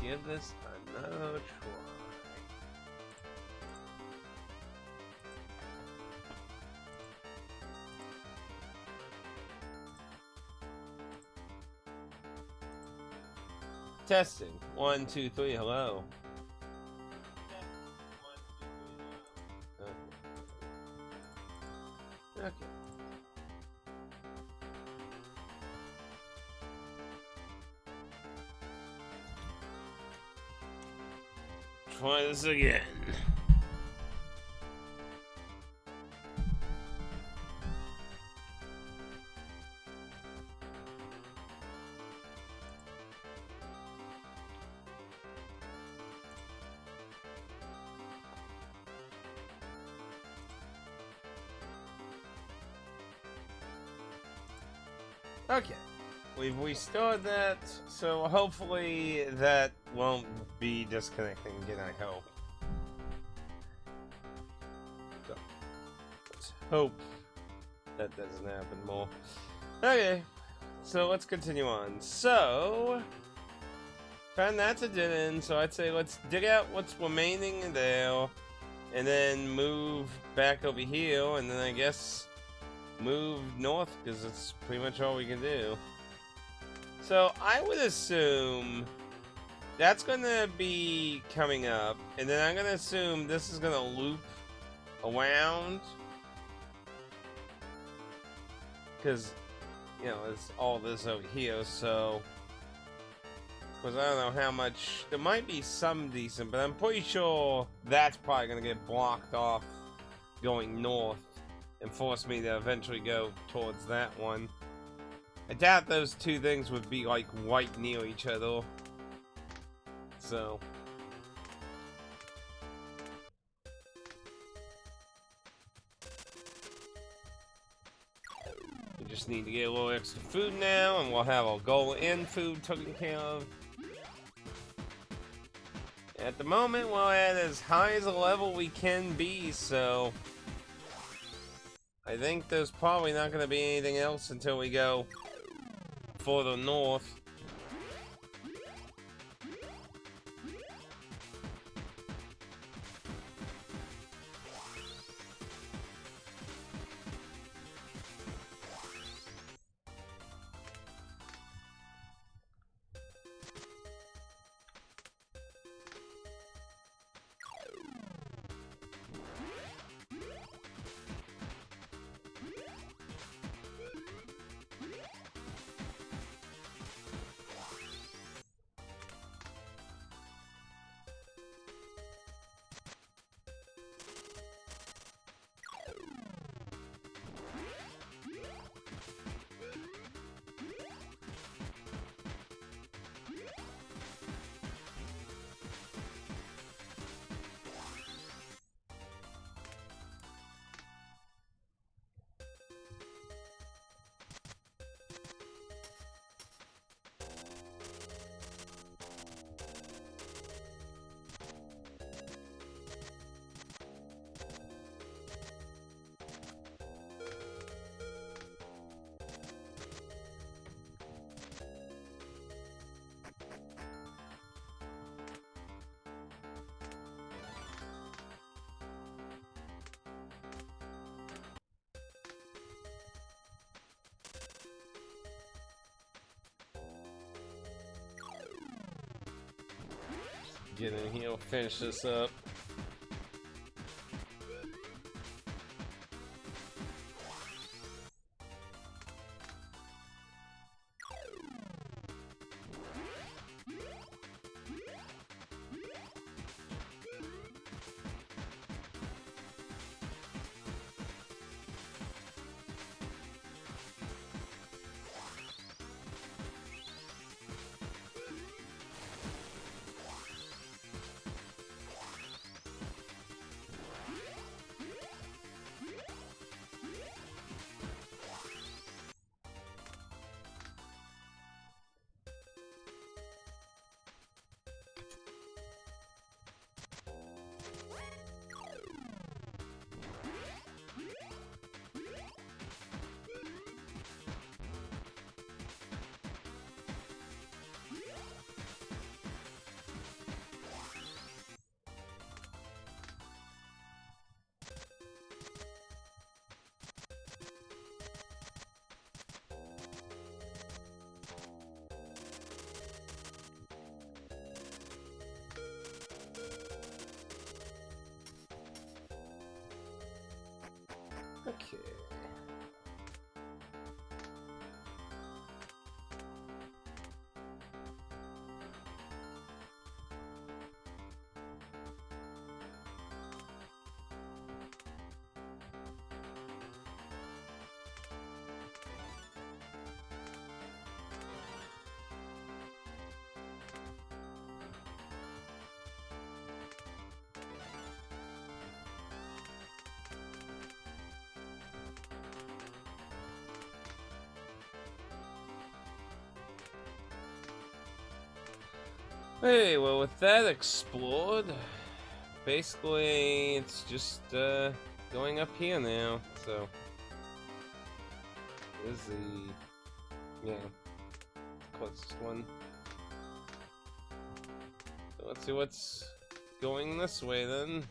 give this another try. Testing. 1, 2, 3. Hello. Okay. Try this again. Okay, we've restored that, so hopefully that won't be disconnecting again, I hope. So, let's hope that doesn't happen more. Okay, so let's continue on. So, found that's a dead end, so I'd say let's dig out what's remaining in there, and then move back over here, and then I guess move north, because it's pretty much all we can do. So I would assume that's gonna be coming up, and then I'm gonna assume this is gonna loop around, because you know it's all this over here. So because I don't know how much, there might be some decent, but I'm pretty sure that's probably gonna get blocked off going north and force me to eventually go towards that one. I doubt those two things would be like right near each other. So we just need to get a little extra food now, and we'll have our goal and food taken care of. At the moment, we're at as high as a level we can be, so I think there's probably not going to be anything else until we go further north. Get in here, we'll finish this up. Okay. Hey, well, with that explored, basically it's just going up here now. So this is the closest one. So let's see what's going this way then.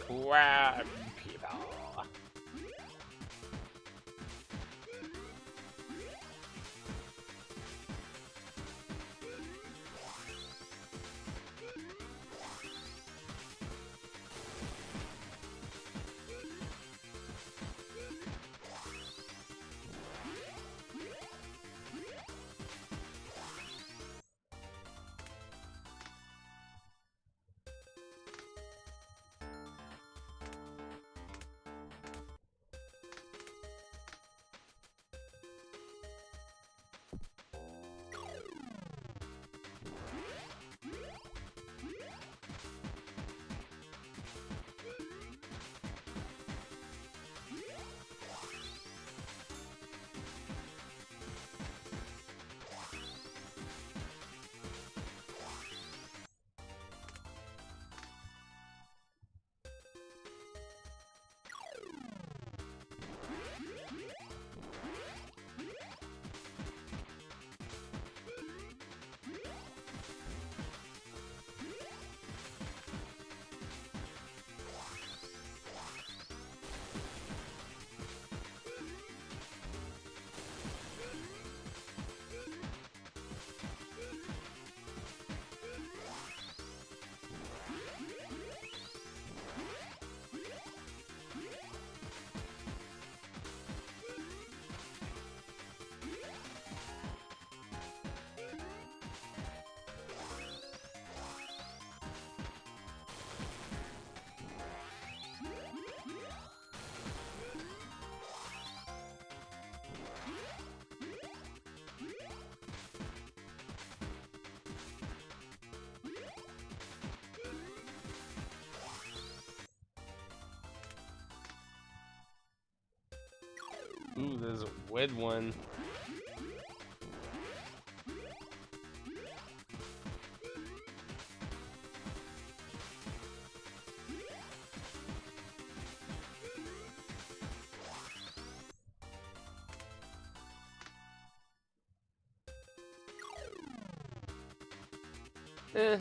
Wow, people. Ooh, there's a wed one. Eh.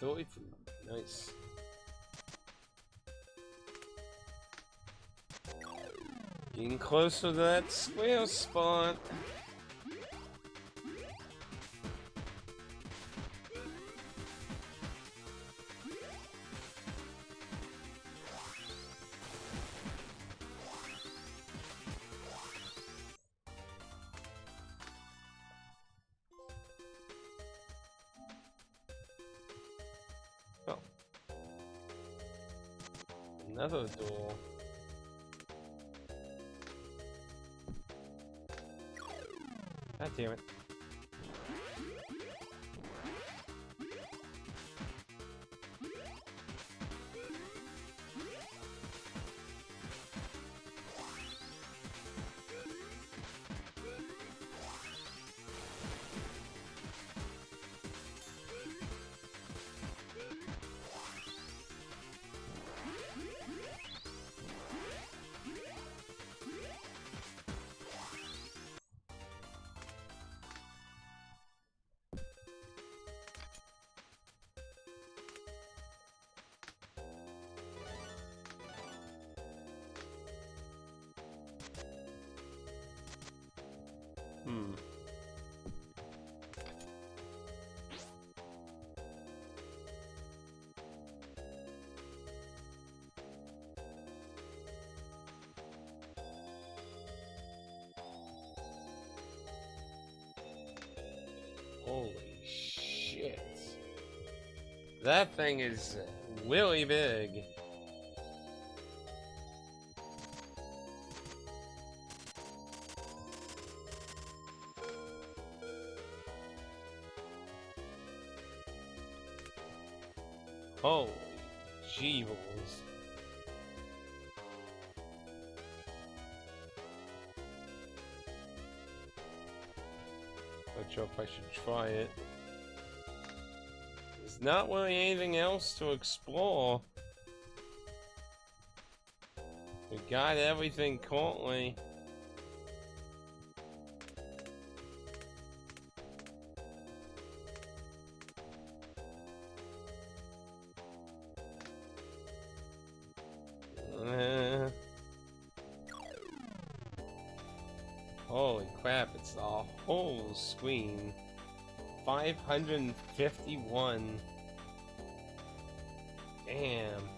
toy food. Nice. Getting closer to that square spot. Oh. Another door. God damn it. Hmm. Holy shit. That thing is really big. Holy jeebles. Not sure if I should try it. There's not really anything else to explore. We got everything currently. Holy crap, it's the whole screen. 551. Damn.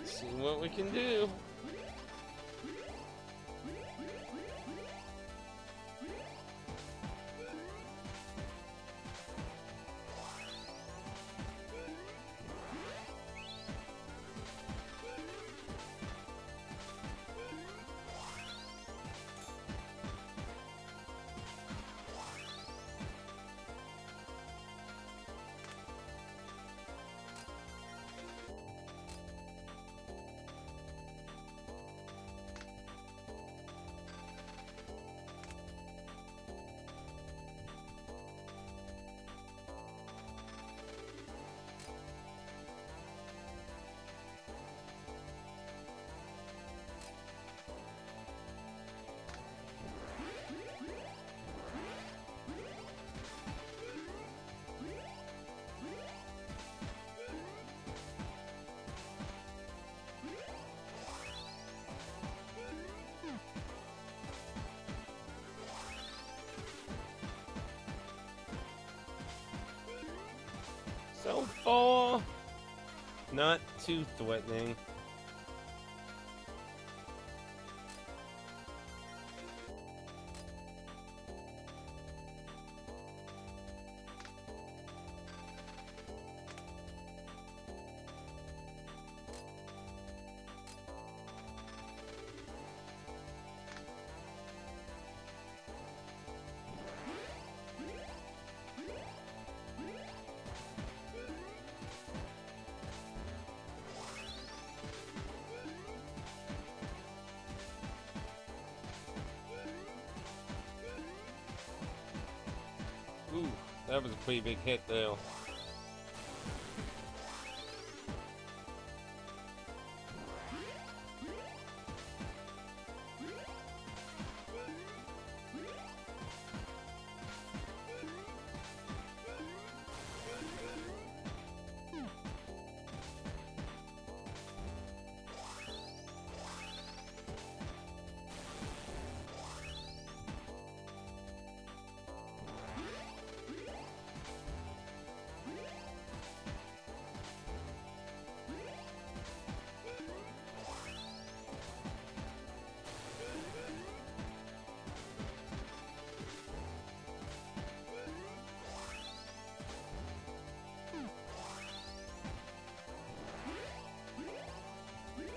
See what we can do. 4. Not too threatening. Ooh, that was a pretty big hit there.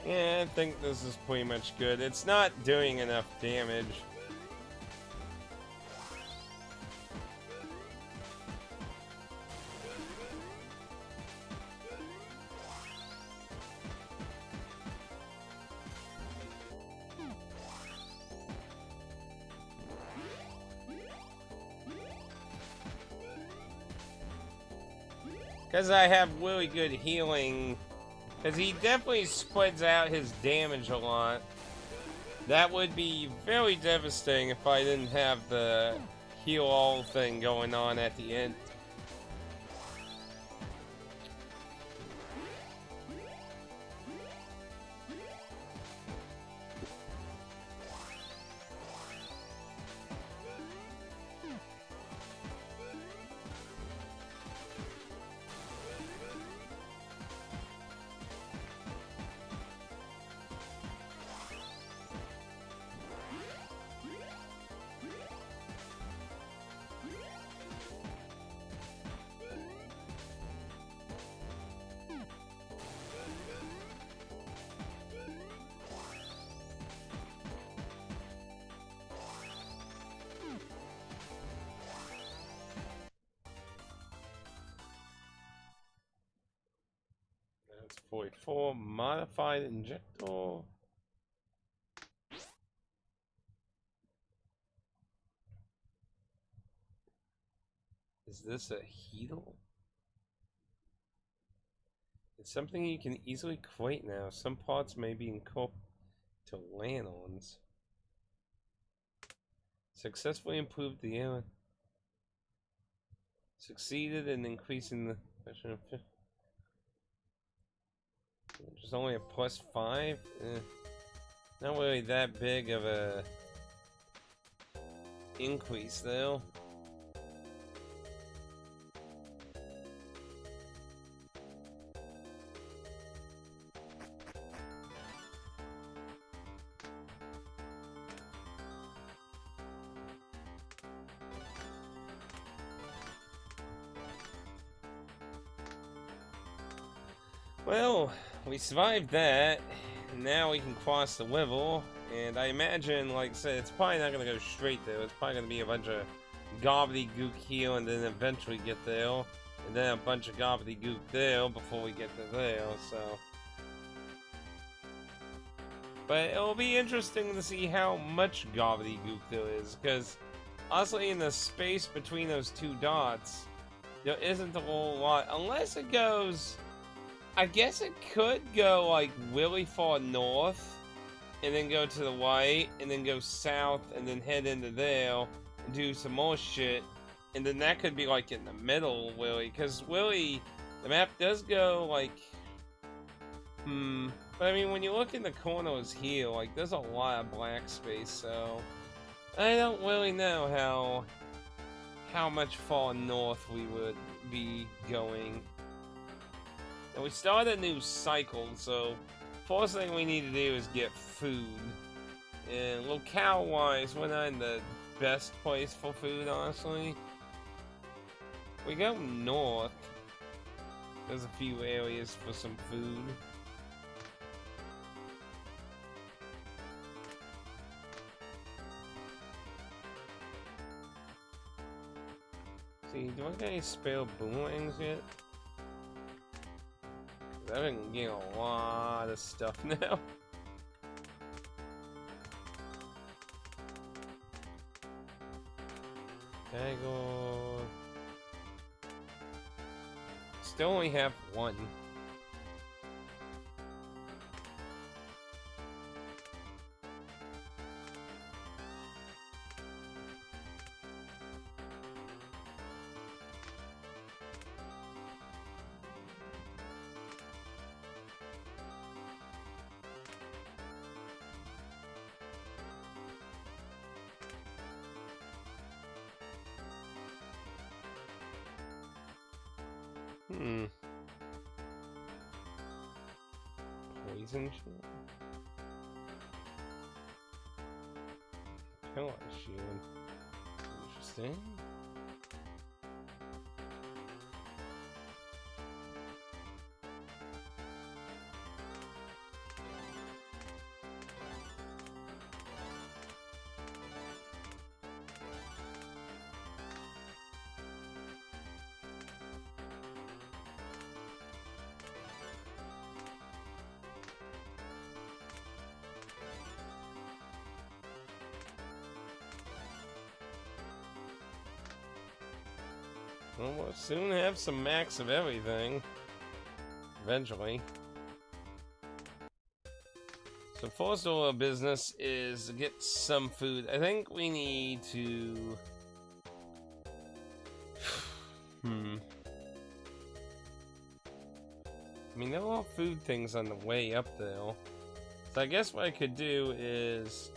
Yeah, I think this is pretty much good. It's not doing enough damage. Because I have really good healing. Because he definitely spreads out his damage a lot. That would be very devastating if I didn't have the heal all thing going on at the end. That's 44 modified injector. Is this a heal? It's something you can easily create now. Some parts may be incorporated to land-ons. Successfully improved the air. Succeeded in increasing the pressure of. Just only a +5? Not really that big of a increase though. Well, we survived that. Now we can cross the level, and I imagine, like I said, it's probably not going to go straight there. It's probably going to be a bunch of gobbledygook here, and then eventually get there, and then a bunch of gobbledygook there before we get to there, so. But it'll be interesting to see how much gobbledygook there is, because honestly, in the space between those two dots, there isn't a whole lot, unless it goes. I guess it could go like really far north and then go to the right and then go south and then head into there and do some more shit, and then that could be like in the middle, really, because really the map does go like but I mean, when you look in the corners here, like there's a lot of black space, so I don't really know how much far north we would be going. And we start a new cycle, so first thing we need to do is get food. And locale-wise, we're not in the best place for food, honestly. We go north. There's a few areas for some food. See, do I get any spare boomerangs yet? I've been getting a lot of stuff now. Taggle. Still only have one. Poison shield? Kill shield. Interesting. Well, we'll soon have some max of everything. Eventually. So first order of business is to get some food. I think we need to... I mean, there are all food things on the way up there. So I guess what I could do is...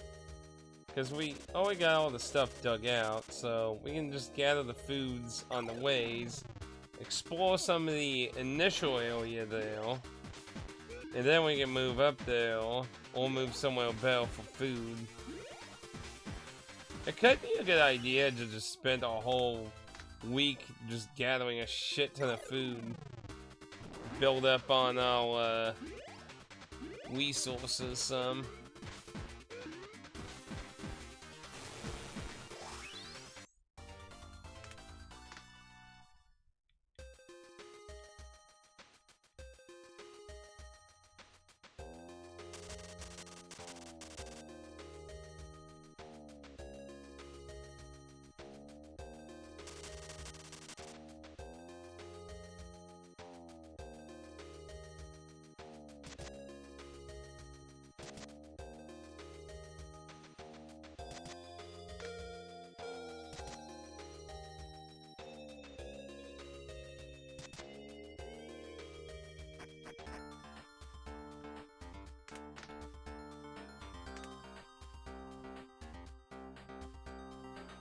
Because we already got all the stuff dug out, so we can just gather the foods on the ways, explore some of the initial area there, and then we can move up there, or move somewhere better for food. It could be a good idea to just spend a whole week just gathering a shit ton of food, build up on our resources some.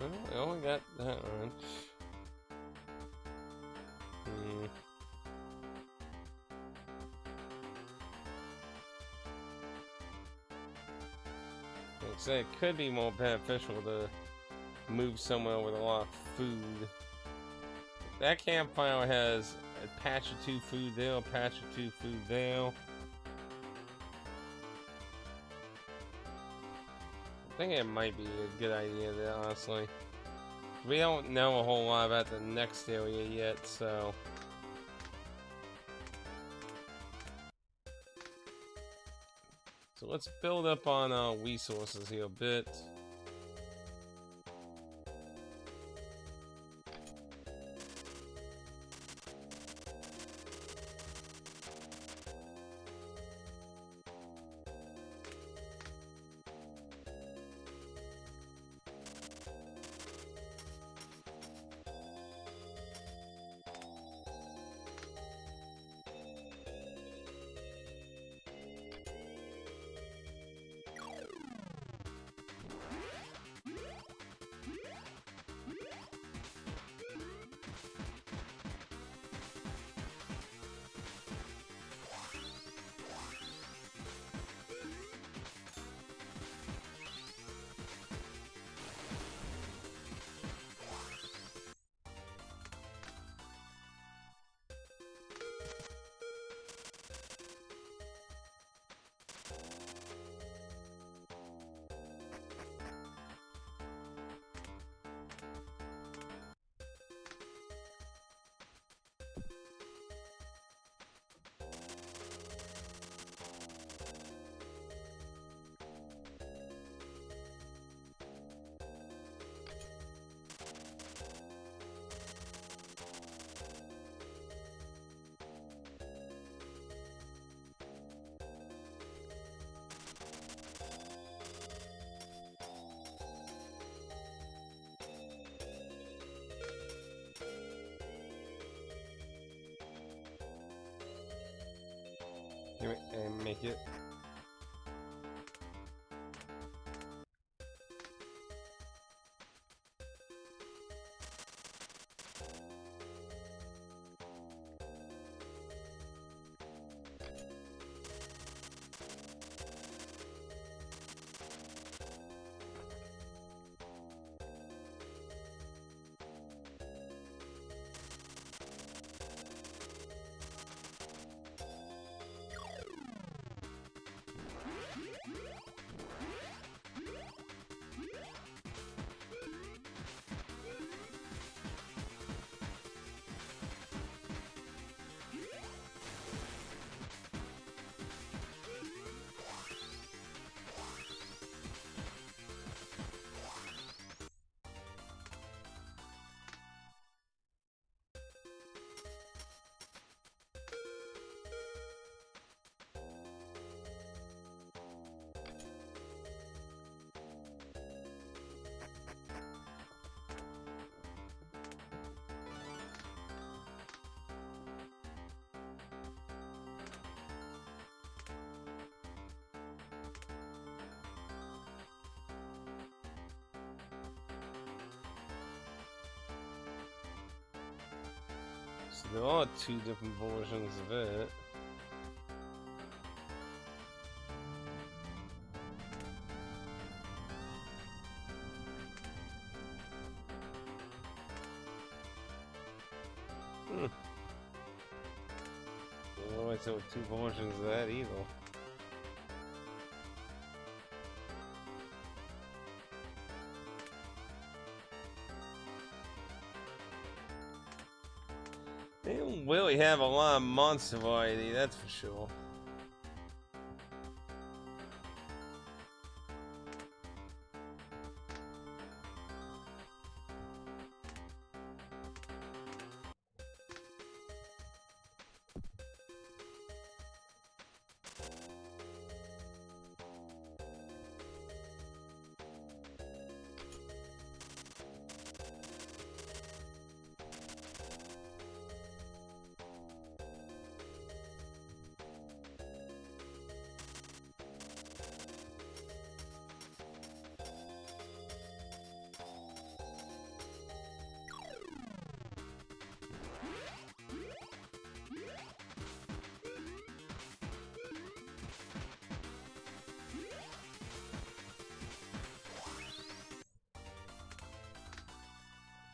Well, I only got that much. Like I say, it could be more beneficial to move somewhere with a lot of food. That campfire has a patch of 2 food there, a patch of 2 food there. I think it might be a good idea there, honestly. We don't know a whole lot about the next area yet, so... So let's build up on our resources here a bit. make it. So there are two different versions of it. I don't know why two versions of that either. They don't really have a lot of monster variety, that's for sure.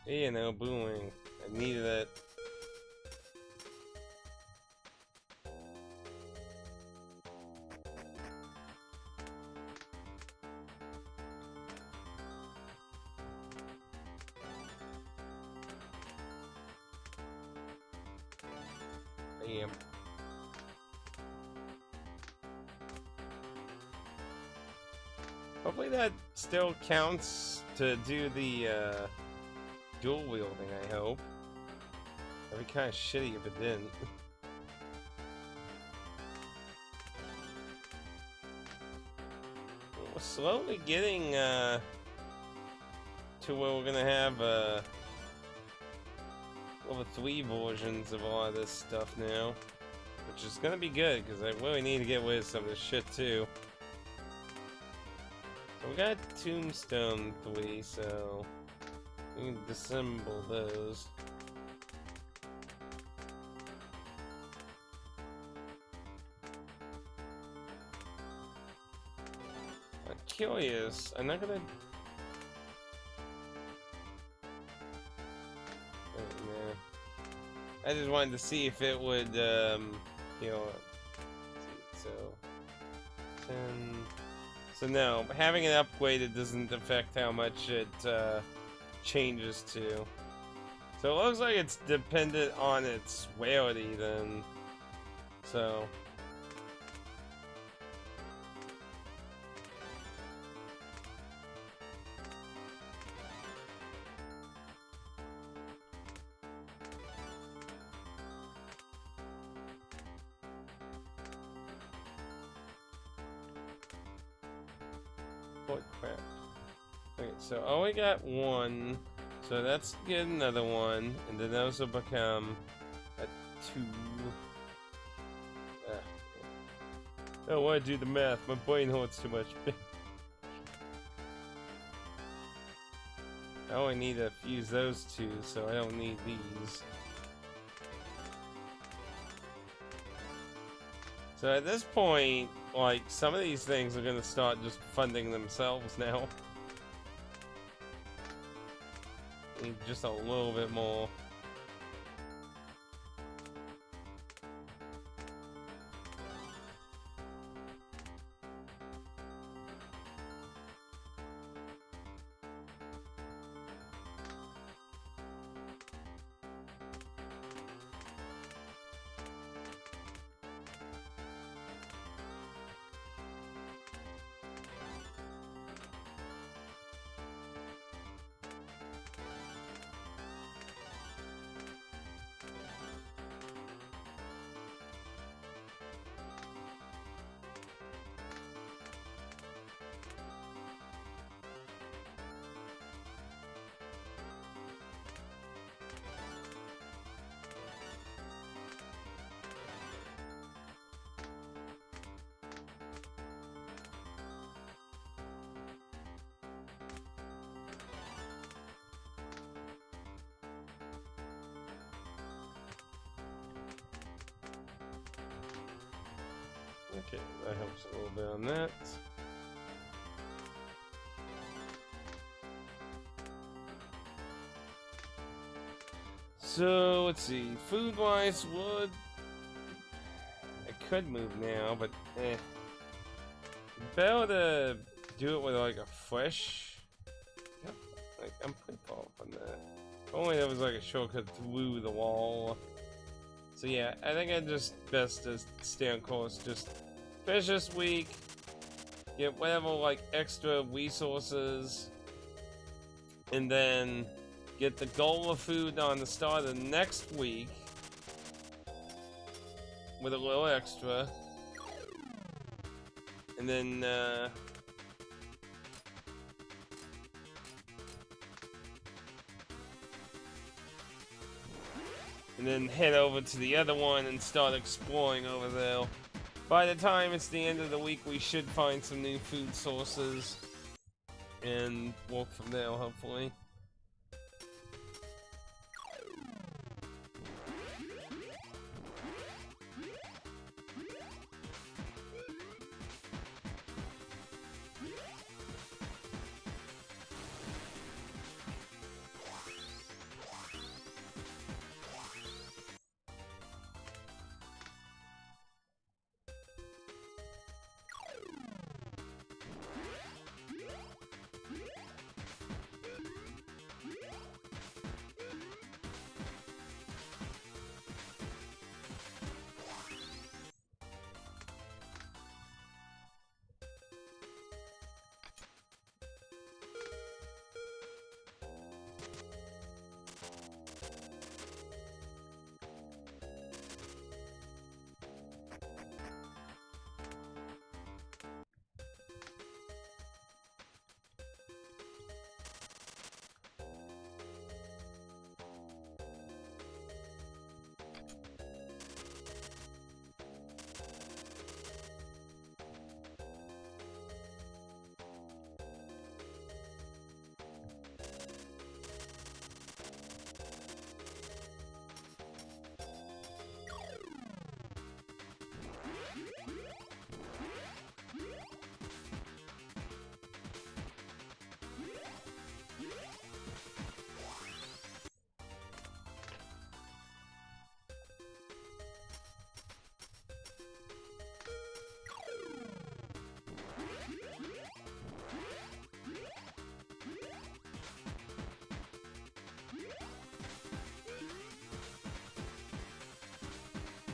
You know, booming. I needed it. Damn. Hopefully that still counts to do the dual wielding, I hope. That'd be kind of shitty if it didn't. We're slowly getting to where we're gonna have level 3 versions of all of this stuff now, which is gonna be good because I really need to get rid of some of this shit too. So we got Tombstone 3, so we can disassemble those. I'm curious. I'm not gonna. Oh, man. I just wanted to see if it would, you know. So 10. So no, having it upgraded doesn't affect how much it changes to. So it looks like it's dependent on its rarity then. So holy crap. Okay, so I only got one, so that's get another one, and then those will become a 2. I don't want to do the math. My brain hurts too much. I only need to fuse those two, so I don't need these. So at this point, like, some of these things are gonna start just funding themselves now. Need just a little bit more. Okay, that helps a little bit on that. So, let's see. Food-wise, wood. I could move now, but better to do it with like a fresh. Yep, like I'm pretty far up on that. If only there was like a shortcut through the wall. So yeah, I think it's just best to stay on course. Just finish this week, get whatever like extra resources, and then get the goal of food on the start of the next week with a little extra, and then head over to the other one and start exploring over there. By the time it's the end of the week, we should find some new food sources and walk from there, hopefully.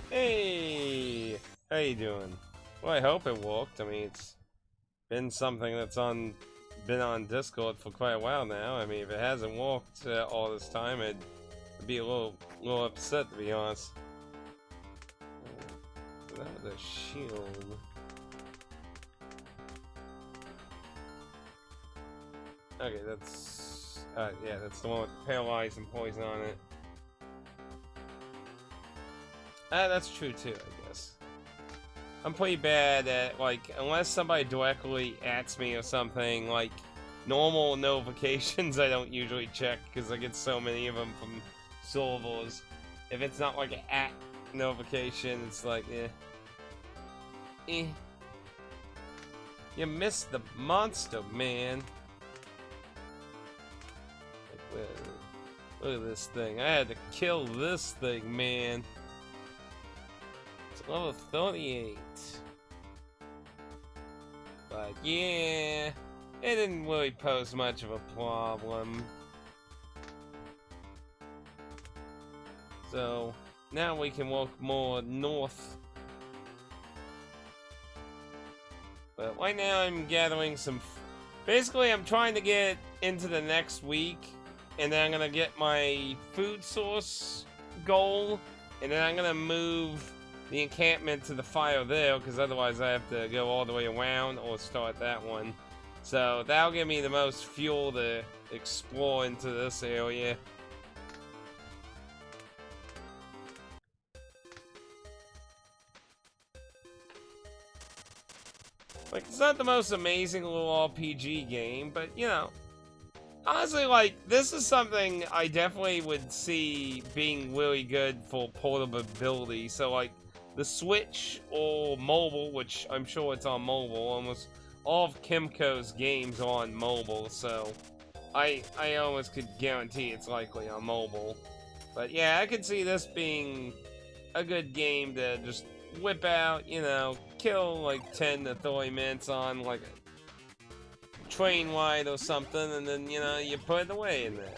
Hey, how you doing? Well, I hope it worked. I mean, it's been something that's been on Discord for quite a while now. I mean, if it hasn't worked all this time, I'd be a little upset, to be honest. That was a shield. Okay, that's yeah, that's the one with paralyzed and poison on it. That's true too, I guess. I'm pretty bad at, like, unless somebody directly ats me or something, like, normal notifications I don't usually check because I get so many of them from servers. If it's not like an at notification, it's like, You missed the monster, man. Like, look at this thing. I had to kill this thing, man. It's level 38. But yeah, it didn't really pose much of a problem. So now we can walk more north. But right now I'm gathering some... Basically, I'm trying to get into the next week, and then I'm gonna get my food source goal, and then I'm gonna move the encampment to the fire there, because otherwise I have to go all the way around or start that one. So that'll give me the most fuel to explore into this area. Like, it's not the most amazing little RPG game, but, you know, honestly, like, this is something I definitely would see being really good for portability. So, like, the Switch or mobile, which I'm sure it's on mobile, almost all of Kimco's games are on mobile, so I almost could guarantee it's likely on mobile. But, yeah, I could see this being a good game to just whip out, you know, kill like 10 to 30 minutes on like a train ride or something, and then, you know, you put it away in there.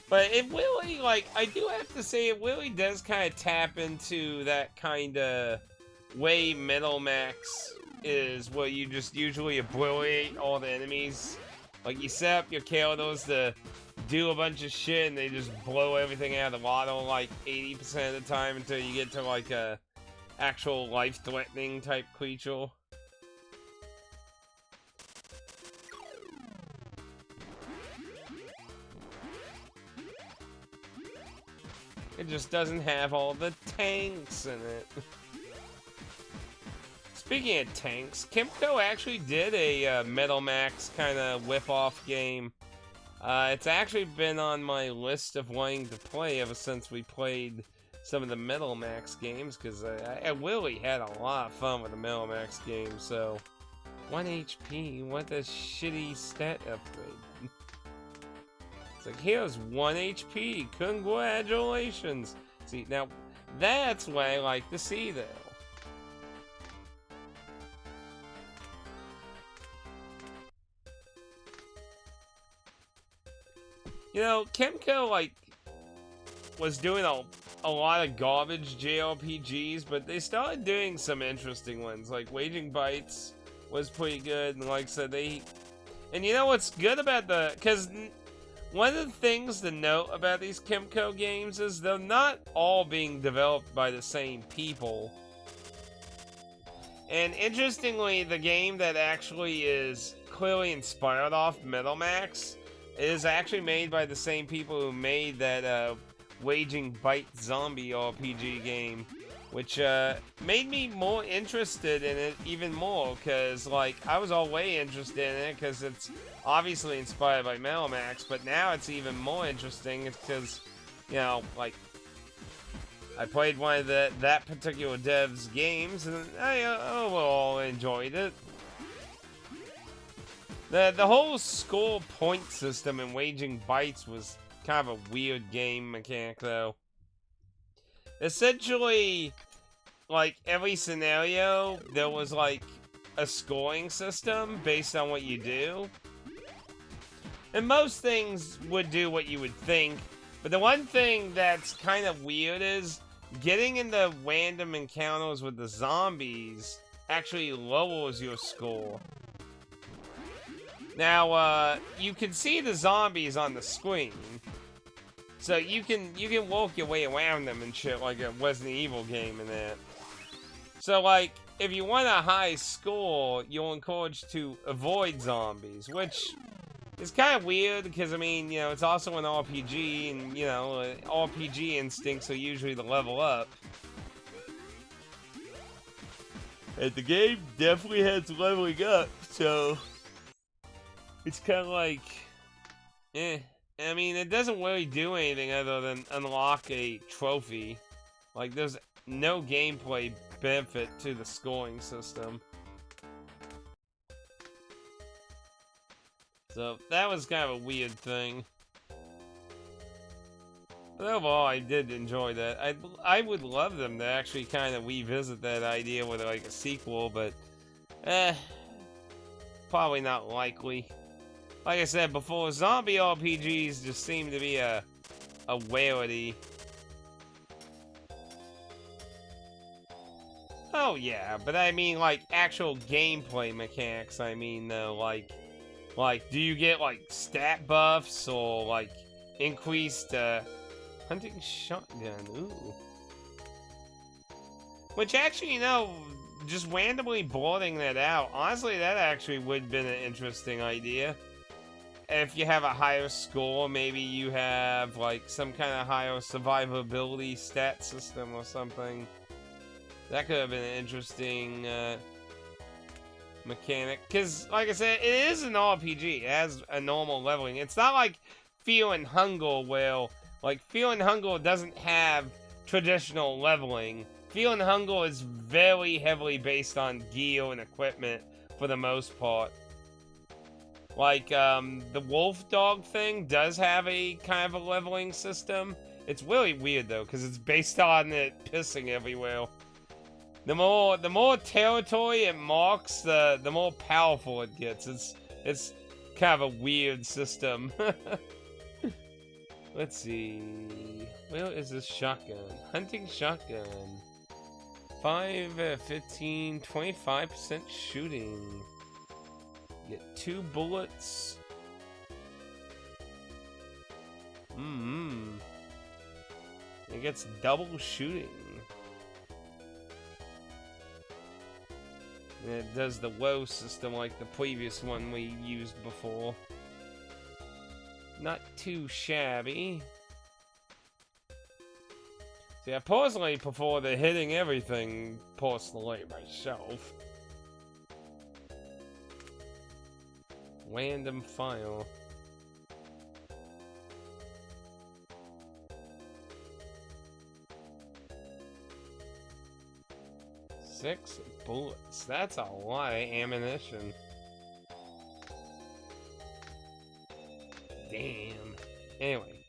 But it really, like, I do have to say, it really does kind of tap into that kind of way Metal Max is, where you just usually obliterate all the enemies. Like, you set up your characters to do a bunch of shit, and they just blow everything out of the water like 80% of the time until you get to like a actual life-threatening type creature. It just doesn't have all the tanks in it. Speaking of tanks, Kimco actually did a Metal Max kind of whip-off game. It's actually been on my list of wanting to play ever since we played some of the Metal Max games, because I really had a lot of fun with the Metal Max game. So 1 HP, what a shitty stat upgrade. It's like, here's 1 HP, congratulations. See, now that's what I like to see though. You know, Kimco, like, was doing a lot of garbage JRPGs, but they started doing some interesting ones. Like, Waging Bites was pretty good, and like I said, and you know what's good about because one of the things to note about these Kimco games is they're not all being developed by the same people. And interestingly, the game that actually is clearly inspired off Metal Max is actually made by the same people who made that Waging Bite zombie RPG game, which made me more interested in it even more, because like I was always interested in it because it's obviously inspired by Metal Max, but now it's even more interesting because, you know, like, I played one of that particular dev's games and I overall enjoyed it. The whole score point system in Waging Bites was kind of a weird game mechanic, though. Essentially, like, every scenario, there was, like, a scoring system based on what you do. And most things would do what you would think, but the one thing that's kind of weird is getting into random encounters with the zombies actually lowers your score. Now, you can see the zombies on the screen, so you can walk your way around them and shit like a Resident Evil game and that. So, like, if you want a high score, you're encouraged to avoid zombies, which is kind of weird because, I mean, you know, it's also an RPG, and, you know, RPG instincts are usually to level up. And the game definitely has leveling up, so it's kind of like, I mean, it doesn't really do anything other than unlock a trophy. Like, there's no gameplay benefit to the scoring system. So, that was kind of a weird thing. But overall, I did enjoy that. I would love them to actually kind of revisit that idea with, like, a sequel, but, probably not likely. Like I said before, zombie RPGs just seem to be a rarity. Oh yeah, but I mean like actual gameplay mechanics. I mean like do you get like stat buffs or like increased hunting shotgun? Ooh. Which actually, you know, just randomly boarding that out, honestly, that actually would have been an interesting idea. If you have a higher score, maybe you have like some kind of higher survivability stat system or something. That could have been an interesting mechanic. Because, like I said, it is an RPG. It has a normal leveling. It's not like Fear and Hunger, where, like, Fear and Hunger doesn't have traditional leveling. Fear and Hunger is very heavily based on gear and equipment for the most part. Like, the wolf dog thing does have a kind of a leveling system. It's really weird, though, because it's based on it pissing everywhere. The more territory it marks, the more powerful it gets. It's kind of a weird system. Let's see. Where is this shotgun? Hunting shotgun. 5, 15, 25% shooting. Get 2 bullets. It gets double shooting. And it does the woe system like the previous one we used before. Not too shabby. See, I personally prefer the hitting everything personally myself. Random file. Six bullets. That's a lot of ammunition. Damn. Anyway.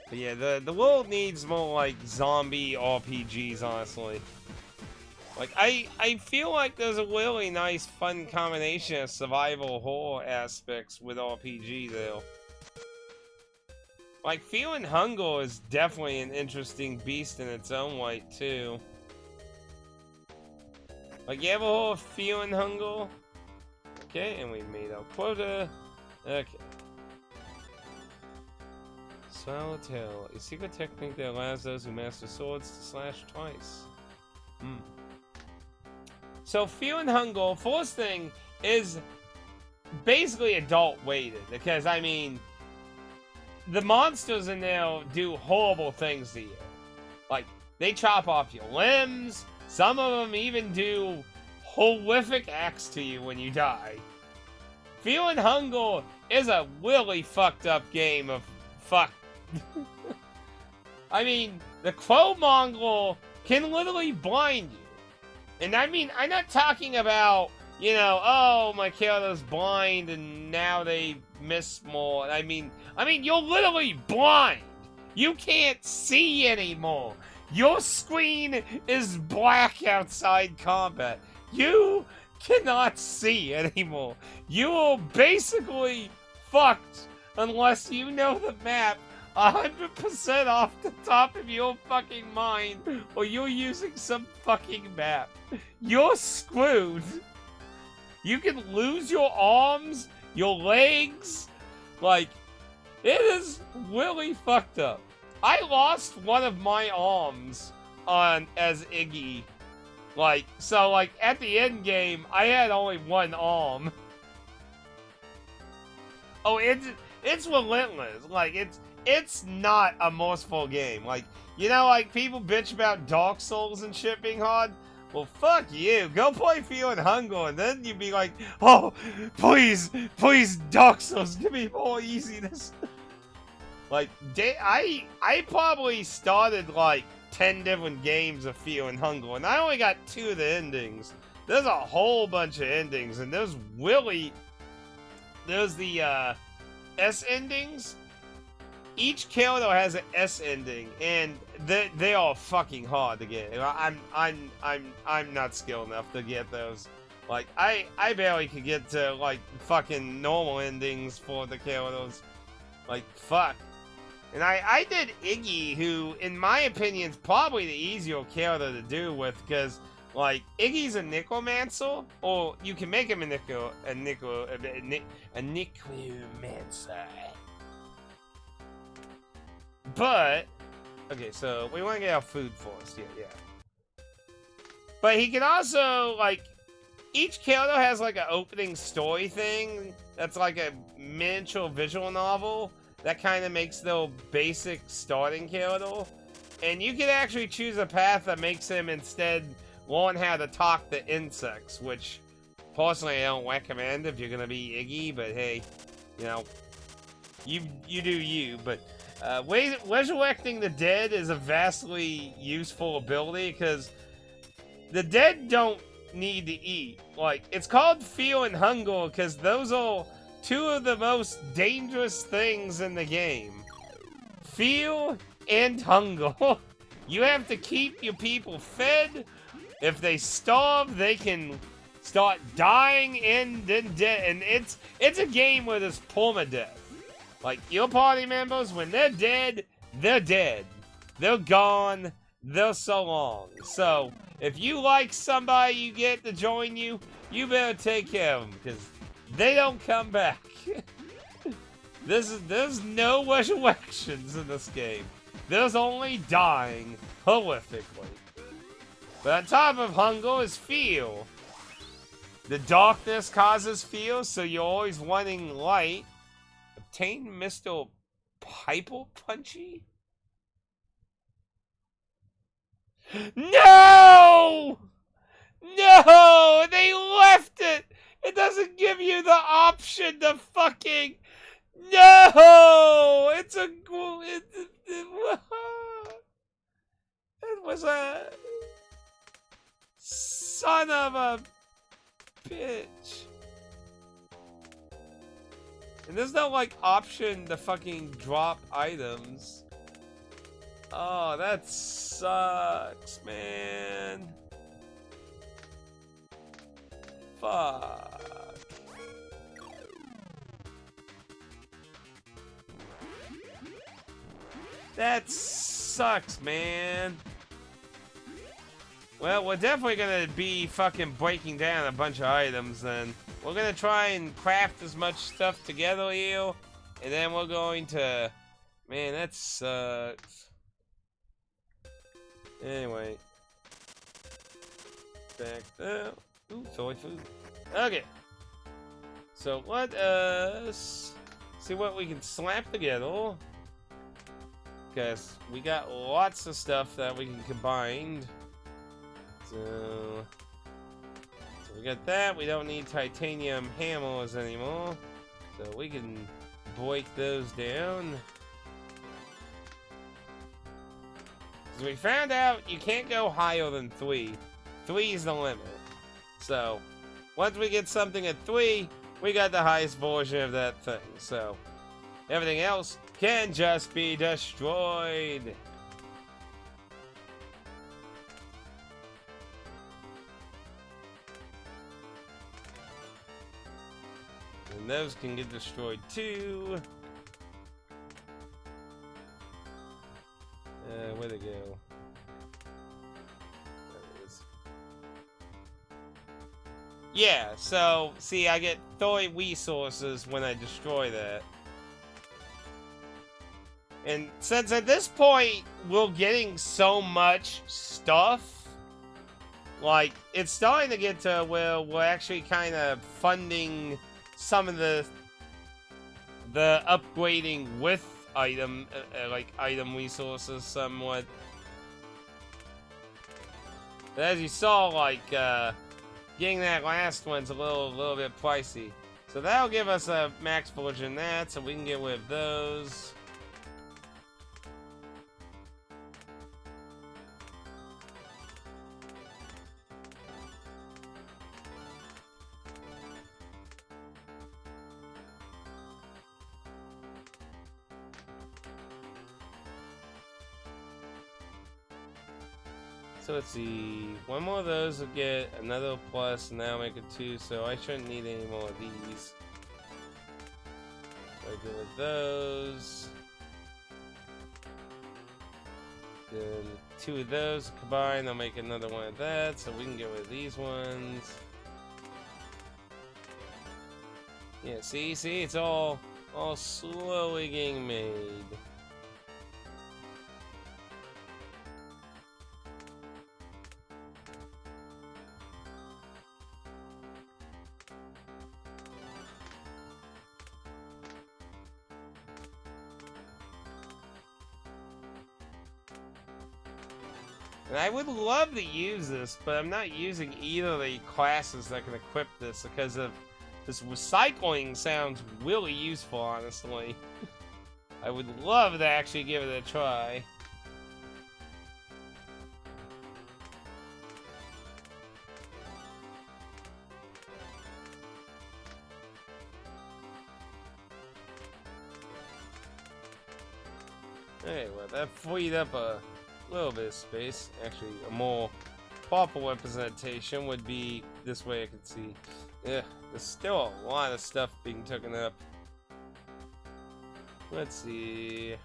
But yeah, the world needs more like zombie RPGs, honestly. Like, I feel like there's a really nice, fun combination of survival horror aspects with RPG, though. Like, Fear and Hunger is definitely an interesting beast in its own right, too. Like, you ever heard of Fear and Hunger? Okay, and we made our quota. Okay. Swallowtail, a secret technique that allows those who master swords to slash twice. So, Fear and Hunger, first thing, is basically adult weighted. Because, I mean, the monsters in there do horrible things to you. Like, they chop off your limbs. Some of them even do horrific acts to you when you die. Fear and Hunger is a really fucked up game of fuck. I mean, the Crow Mongrel can literally blind you. And I mean, I'm not talking about, you know, oh, my character's blind and now they miss more. I mean, you're literally blind. You can't see anymore. Your screen is black outside combat. You cannot see anymore. You are basically fucked unless you know the map 100% off the top of your fucking mind, or you're using some fucking map. You're screwed. You can lose your arms, your legs. Like, it is really fucked up. I lost one of my arms as Iggy. Like, so, like, at the end game, I had only one arm. Oh, it's relentless. Like, it's not a merciful game. Like, you know, like, people bitch about Dark Souls and shit being hard. Well, fuck you. Go play Fear and Hunger, and then you'd be like, oh, please, please, Dark Souls, give me more easiness. Like, I probably started, like, 10 different games of Fear and Hunger, and I only got 2 of the endings. There's a whole bunch of endings, and there's the, S endings. Each character has an S ending, and they are fucking hard to get. I'm not skilled enough to get those. Like, I barely could get to, like, fucking normal endings for the characters. Like, fuck. And I did Iggy, who, in my opinion, is probably the easier character to do with, because, like, Iggy's a necromancer, or you can make him a necromancer. But, okay, so we want to get our food first. Yeah. But he can also, like, each character has, like, an opening story thing that's like a miniature visual novel that kind of makes their basic starting character. And you can actually choose a path that makes him instead learn how to talk to insects, which, personally, I don't recommend if you're going to be Iggy, but hey, you know, you do you, but... resurrecting the dead is a vastly useful ability, because the dead don't need to eat. Like, it's called Fear and Hunger because those are 2 of the most dangerous things in the game. Fear and hunger. You have to keep your people fed. If they starve, they can start dying and then dead. And it's a game where there's permadeath. Like, your party members, when they're dead, they're dead. They're gone. They're so long. So, if you like somebody you get to join you, you better take care of them, because they don't come back. There's no resurrections in this game. There's only dying horrifically. But on top of hunger is fear. The darkness causes fear, so you're always wanting light. Obtain Mr. Piper Punchy? No! No! They left it! It doesn't give you the option to fucking... No! It's a... It was a... Son of a... bitch. And there's no, like, option to fucking drop items. Oh, that sucks, man. Fuck. That sucks, man. Well, we're definitely gonna be fucking breaking down a bunch of items then. We're gonna try and craft as much stuff together here, and then we're going to... Man, that sucks. Anyway. Back up. Ooh, soy food. Okay. So let us see what we can slap together. Because we got lots of stuff that we can combine. So we got that. We don't need titanium hammers anymore. So we can break those down. Because we found out you can't go higher than 3. 3 is the limit. So once we get something at 3, we got the highest version of that thing. So everything else can just be destroyed. And those can get destroyed too. Where'd it go? There it is. Yeah, so, see, I get 30 resources when I destroy that. And since at this point, we're getting so much stuff, like, it's starting to get to where we're actually kind of funding some of the upgrading with item, like item resources somewhat. But as you saw, like, getting that last one's a little bit pricey. So that'll give us a max version of that, so we can get rid of those. So let's see, one more of those will get another plus, and that'll make it 2, so I shouldn't need any more of these. So I do with those. Then 2 of those combined, I'll make another one of that, so we can get rid of these ones. Yeah, see, it's all slowly getting made. And I would love to use this, but I'm not using either of the classes that can equip this because of this recycling sounds really useful, honestly. I would love to actually give it a try. Okay, well, that freed up a little bit of space. Actually, a more proper representation would be this way. I can see. Yeah, there's still a lot of stuff being taken up. Let's see.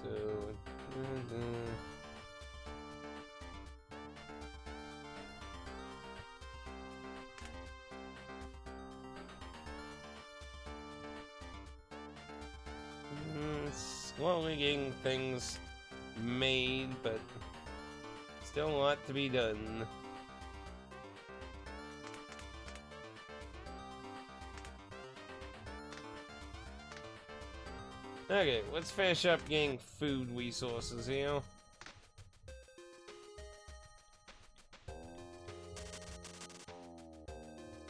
So. Slowly getting things made, but still a lot to be done. Okay, let's finish up getting food resources here.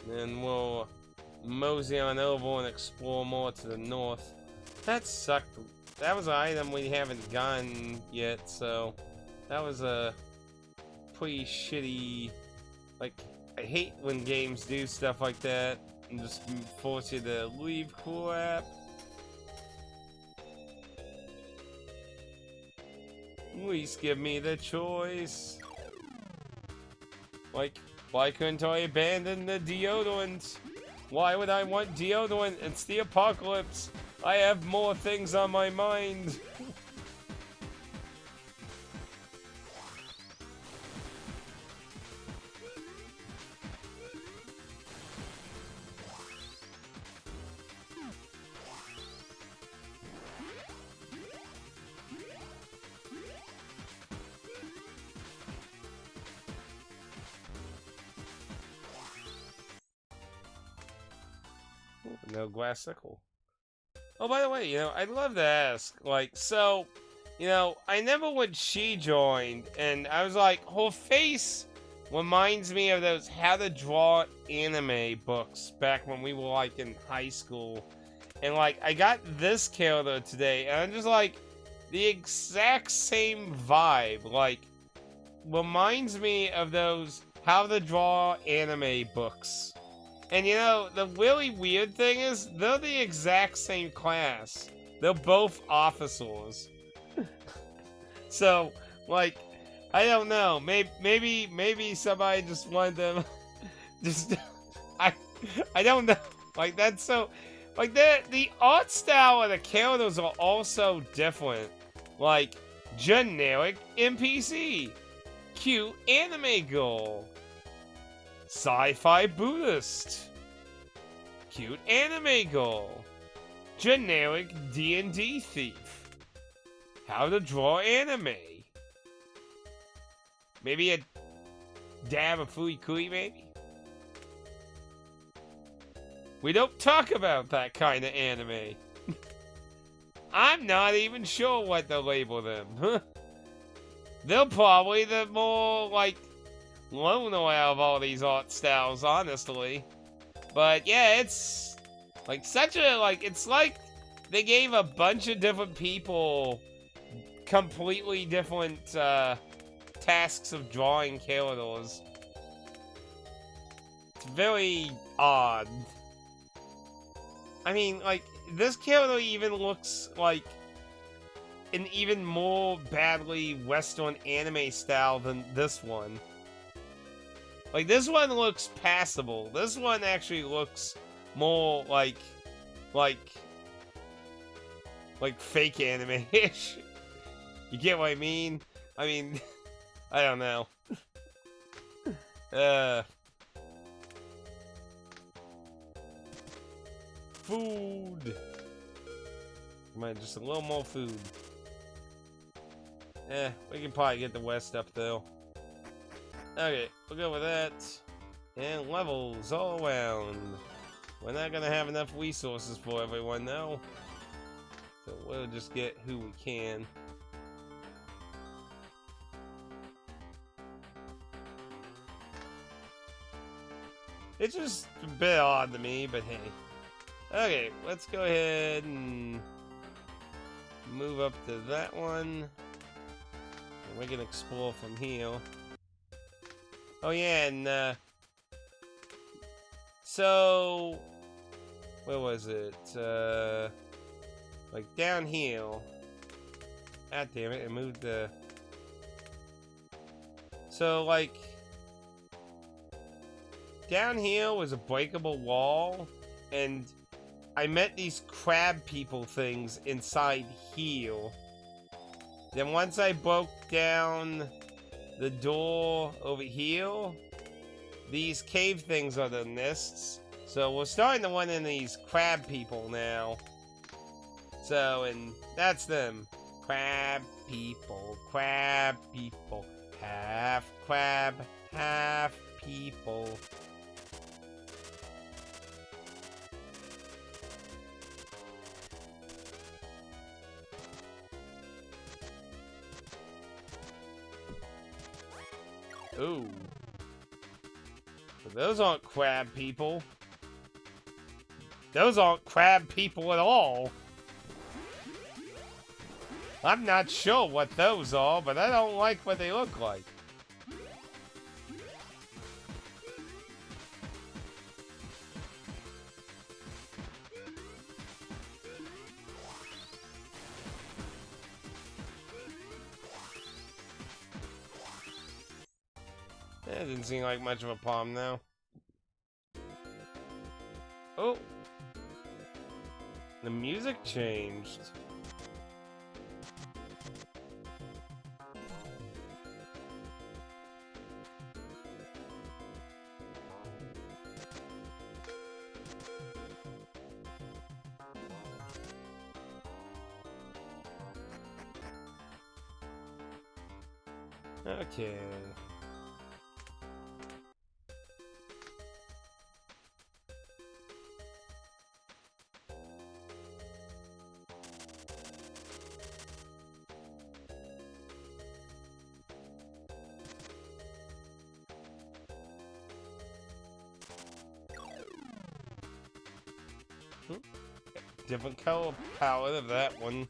Then we'll mosey on over and explore more to the north. That sucked. That was an item we haven't gotten yet, so that was a pretty shitty. Like, I hate when games do stuff like that and just force you to leave crap. At least give me the choice. Like, why couldn't I abandon the deodorant? Why would I want deodorant? It's the apocalypse. I have more things on my mind. No glass sickle. Oh, by the way, you know, I'd love to ask, like, so, you know, I remember when she joined, and I was like, her face reminds me of those How to Draw anime books back when we were, like, in high school. And, like, I got this character today, and I'm just like, the exact same vibe, like, reminds me of those How to Draw anime books. And you know, the really weird thing is, they're the exact same class. They're both officers. So, like, I don't know. Maybe somebody just wanted them. Just, I don't know. Like, that's so. Like, the art style of the characters are also different. Like, generic NPC, cute anime girl. Sci-fi Buddhist. Cute anime girl. Generic D&D thief. How to draw anime. Maybe a dab of Furikuri, maybe? We don't talk about that kind of anime. I'm not even sure what to label them. They're probably the more, like, loner out of all these art styles, honestly. But, yeah, it's, like, such a, like, it's like they gave a bunch of different people completely different, tasks of drawing characters. It's very odd. I mean, like, this character even looks like an even more badly Western anime style than this one. Like, this one looks passable. This one actually looks more like fake anime-ish. You get what I mean? I mean, I don't know. Food. Might just a little more food. We can probably get the west up though. Okay, we'll go with that. And levels all around. We're not gonna have enough resources for everyone though. So we'll just get who we can. It's just a bit odd to me, but hey. Okay, let's go ahead and move up to that one. And we can explore from here. Oh yeah, and so where was it? Like down here. Ah, damn it! It moved the. So like down here was a breakable wall, and I met these crab people things inside here. Then once I broke down the door over here, these cave things are the nests. So we're starting to run into these crab people now. So, and that's them. Crab people, half crab, half people. Ooh. But those aren't crab people. Those aren't crab people at all. I'm not sure what those are, but I don't like what they look like. That didn't seem like much of a problem now. Oh. The music changed. Okay. Different color palette of that one.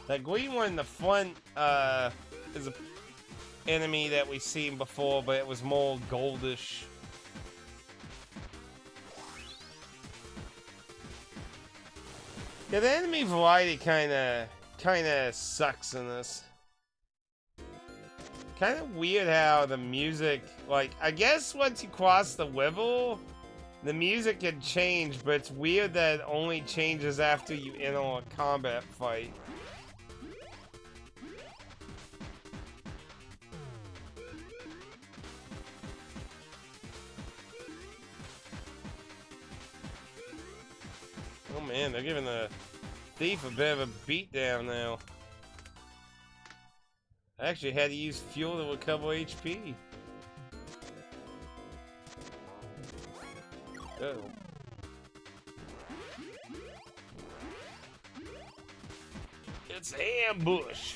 That green one in the front is a enemy that we've seen before, but it was more goldish. Yeah, the enemy variety kinda sucks in this. Kinda weird how the music, like, I guess once you cross the level, the music can change, but it's weird that it only changes after you enter a combat fight. Oh man, they're giving the thief a bit of a beatdown now. I actually had to use fuel to recover HP. Oh. Let's ambush.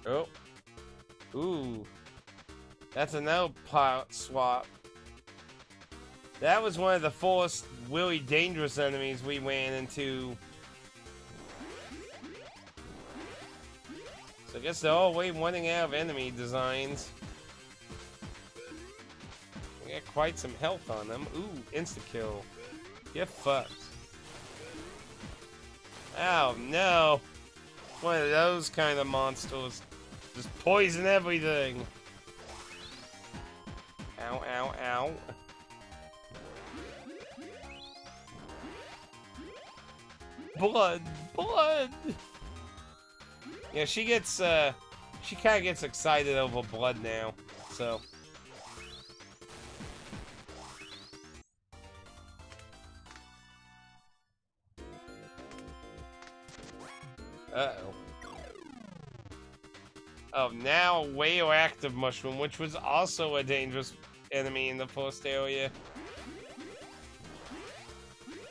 Oh. Ooh. That's another pilot swap. That was one of the first really dangerous enemies we ran into. So I guess they're all running out of enemy designs. We got quite some health on them. Ooh, insta-kill. Get fucked. Oh no. One of those kind of monsters. Just poison everything. Ow, ow, ow. Blood, blood. Yeah, she kind of gets excited over blood now, so. Uh-oh. Oh, now radioactive mushroom, which was also a dangerous enemy in the first area.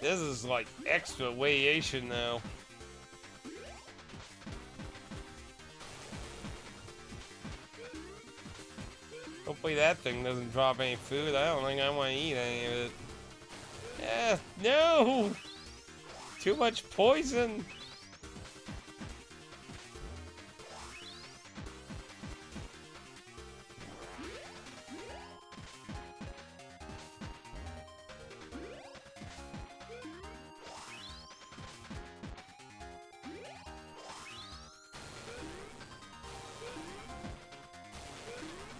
This is like extra radiation now. Hopefully that thing doesn't drop any food. I don't think I want to eat any of it. Yeah, no! Too much poison!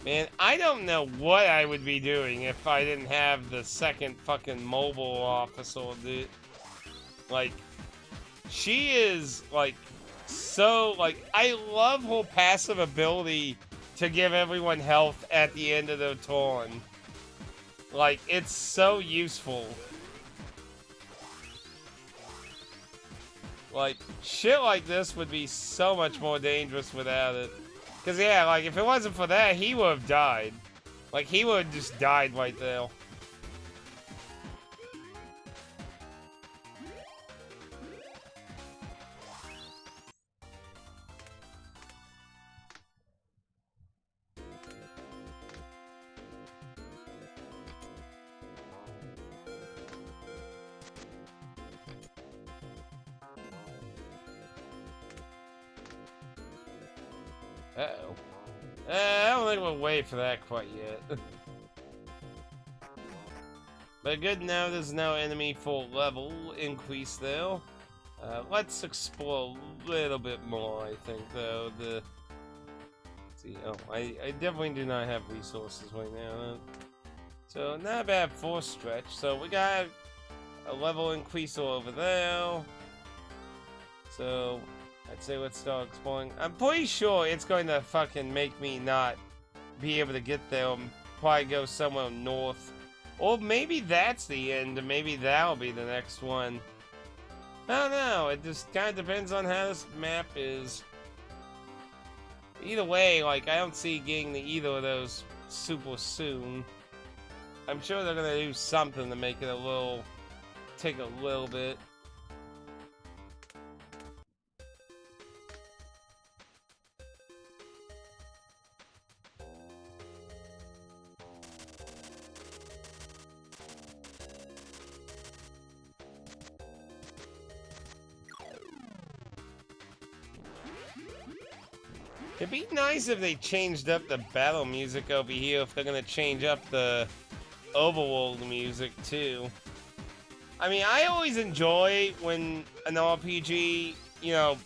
Man, I don't know what I would be doing if I didn't have the second fucking mobile officer, dude. Like, she is, like, so, like, I love her passive ability to give everyone health at the end of their turn. Like, it's so useful. Like, shit like this would be so much more dangerous without it. Because, yeah, like, if it wasn't for that, he would have died. Like, he would have just died right there. Uh-oh. I don't think we'll wait for that quite yet. But good to know there's no enemy full level increase though. Let's explore a little bit more, I think, though. Let's see, oh, I definitely do not have resources right now. So, not a bad force stretch. So, we got a level increase over there. So, I'd say let's start exploring. I'm pretty sure it's going to fucking make me not be able to get there. I'll probably go somewhere north. Or maybe that's the end, and maybe that'll be the next one. I don't know. It just kind of depends on how this map is. Either way, like, I don't see getting to either of those super soon. I'm sure they're going to do something to make it take a little bit. It'd be nice if they changed up the battle music over here, if they're gonna change up the overworld music too. I mean, I always enjoy when an RPG, you know,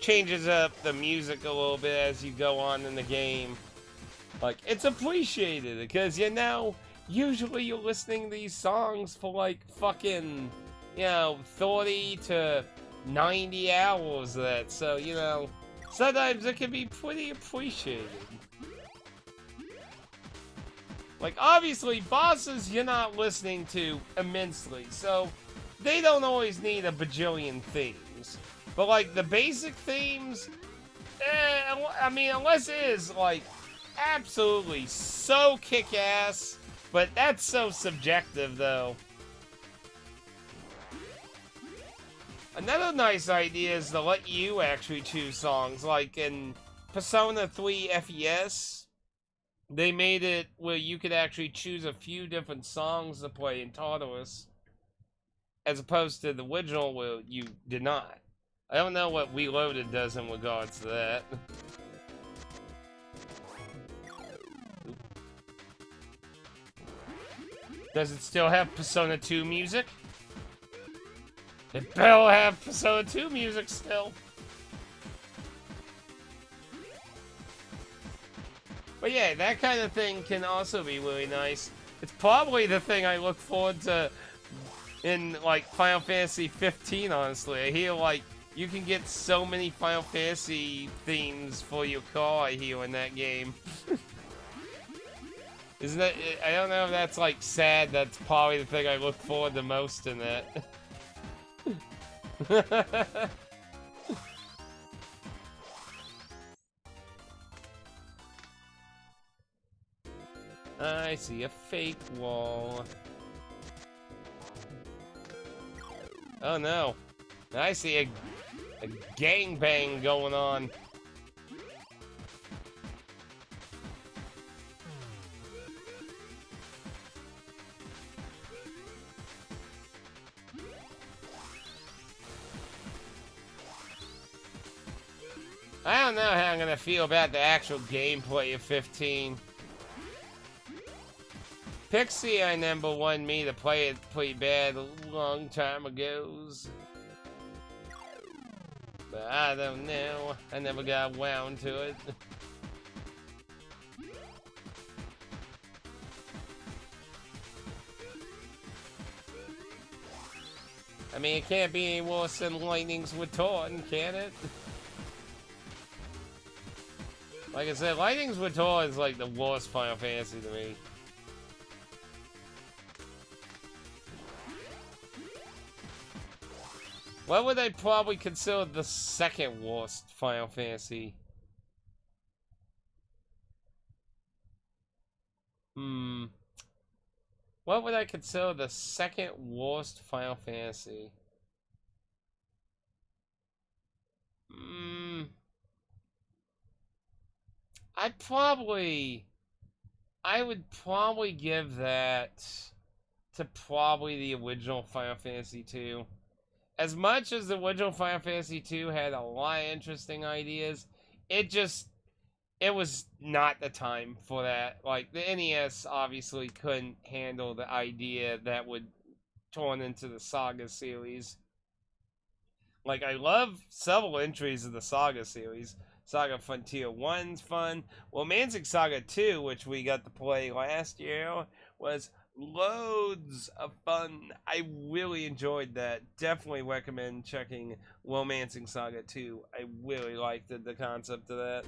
changes up the music a little bit as you go on in the game. Like, it's appreciated, because, you know, usually you're listening to these songs for like fucking, you know, 30 to 90 hours of that, so, you know, sometimes it can be pretty appreciated. Like, obviously, bosses you're not listening to immensely, so they don't always need a bajillion themes. But, like, the basic themes, I mean, unless it is, like, absolutely so kick-ass, but that's so subjective, though. Another nice idea is to let you actually choose songs, like in Persona 3 FES. They made it where you could actually choose a few different songs to play in Tartarus, as opposed to the original where you did not. I don't know what Reloaded does in regards to that. Does it still have Persona 2 music? It better have Persona 2 music still. But yeah, that kind of thing can also be really nice. It's probably the thing I look forward to in, like, Final Fantasy 15, honestly. I hear, like, you can get so many Final Fantasy themes for your car, I hear, in that game. Isn't that... I don't know if that's, like, sad. That's probably the thing I look forward to most in that. I see a fake wall. Oh no. I see a gangbang going on. I don't know how I'm gonna feel about the actual gameplay of 15. Pixie, I number one me to play it pretty bad a long time ago. But I don't know. I never got wound to it. I mean, it can't be any worse than Lightning's Return, can it? Like I said, Lightning's Return is like the worst Final Fantasy to me. What would I probably consider the second worst Final Fantasy? What would I consider the second worst Final Fantasy? I would probably give that to probably the original Final Fantasy 2. As much as the original Final Fantasy 2 had a lot of interesting ideas, it was not the time for that. Like, the NES obviously couldn't handle the idea that would turn into the Saga series. Like, I love several entries of the Saga series. Saga Frontier 1's fun. Romancing Saga 2, which we got to play last year, was loads of fun. I really enjoyed that. Definitely recommend checking Romancing Saga 2. I really liked the concept of that.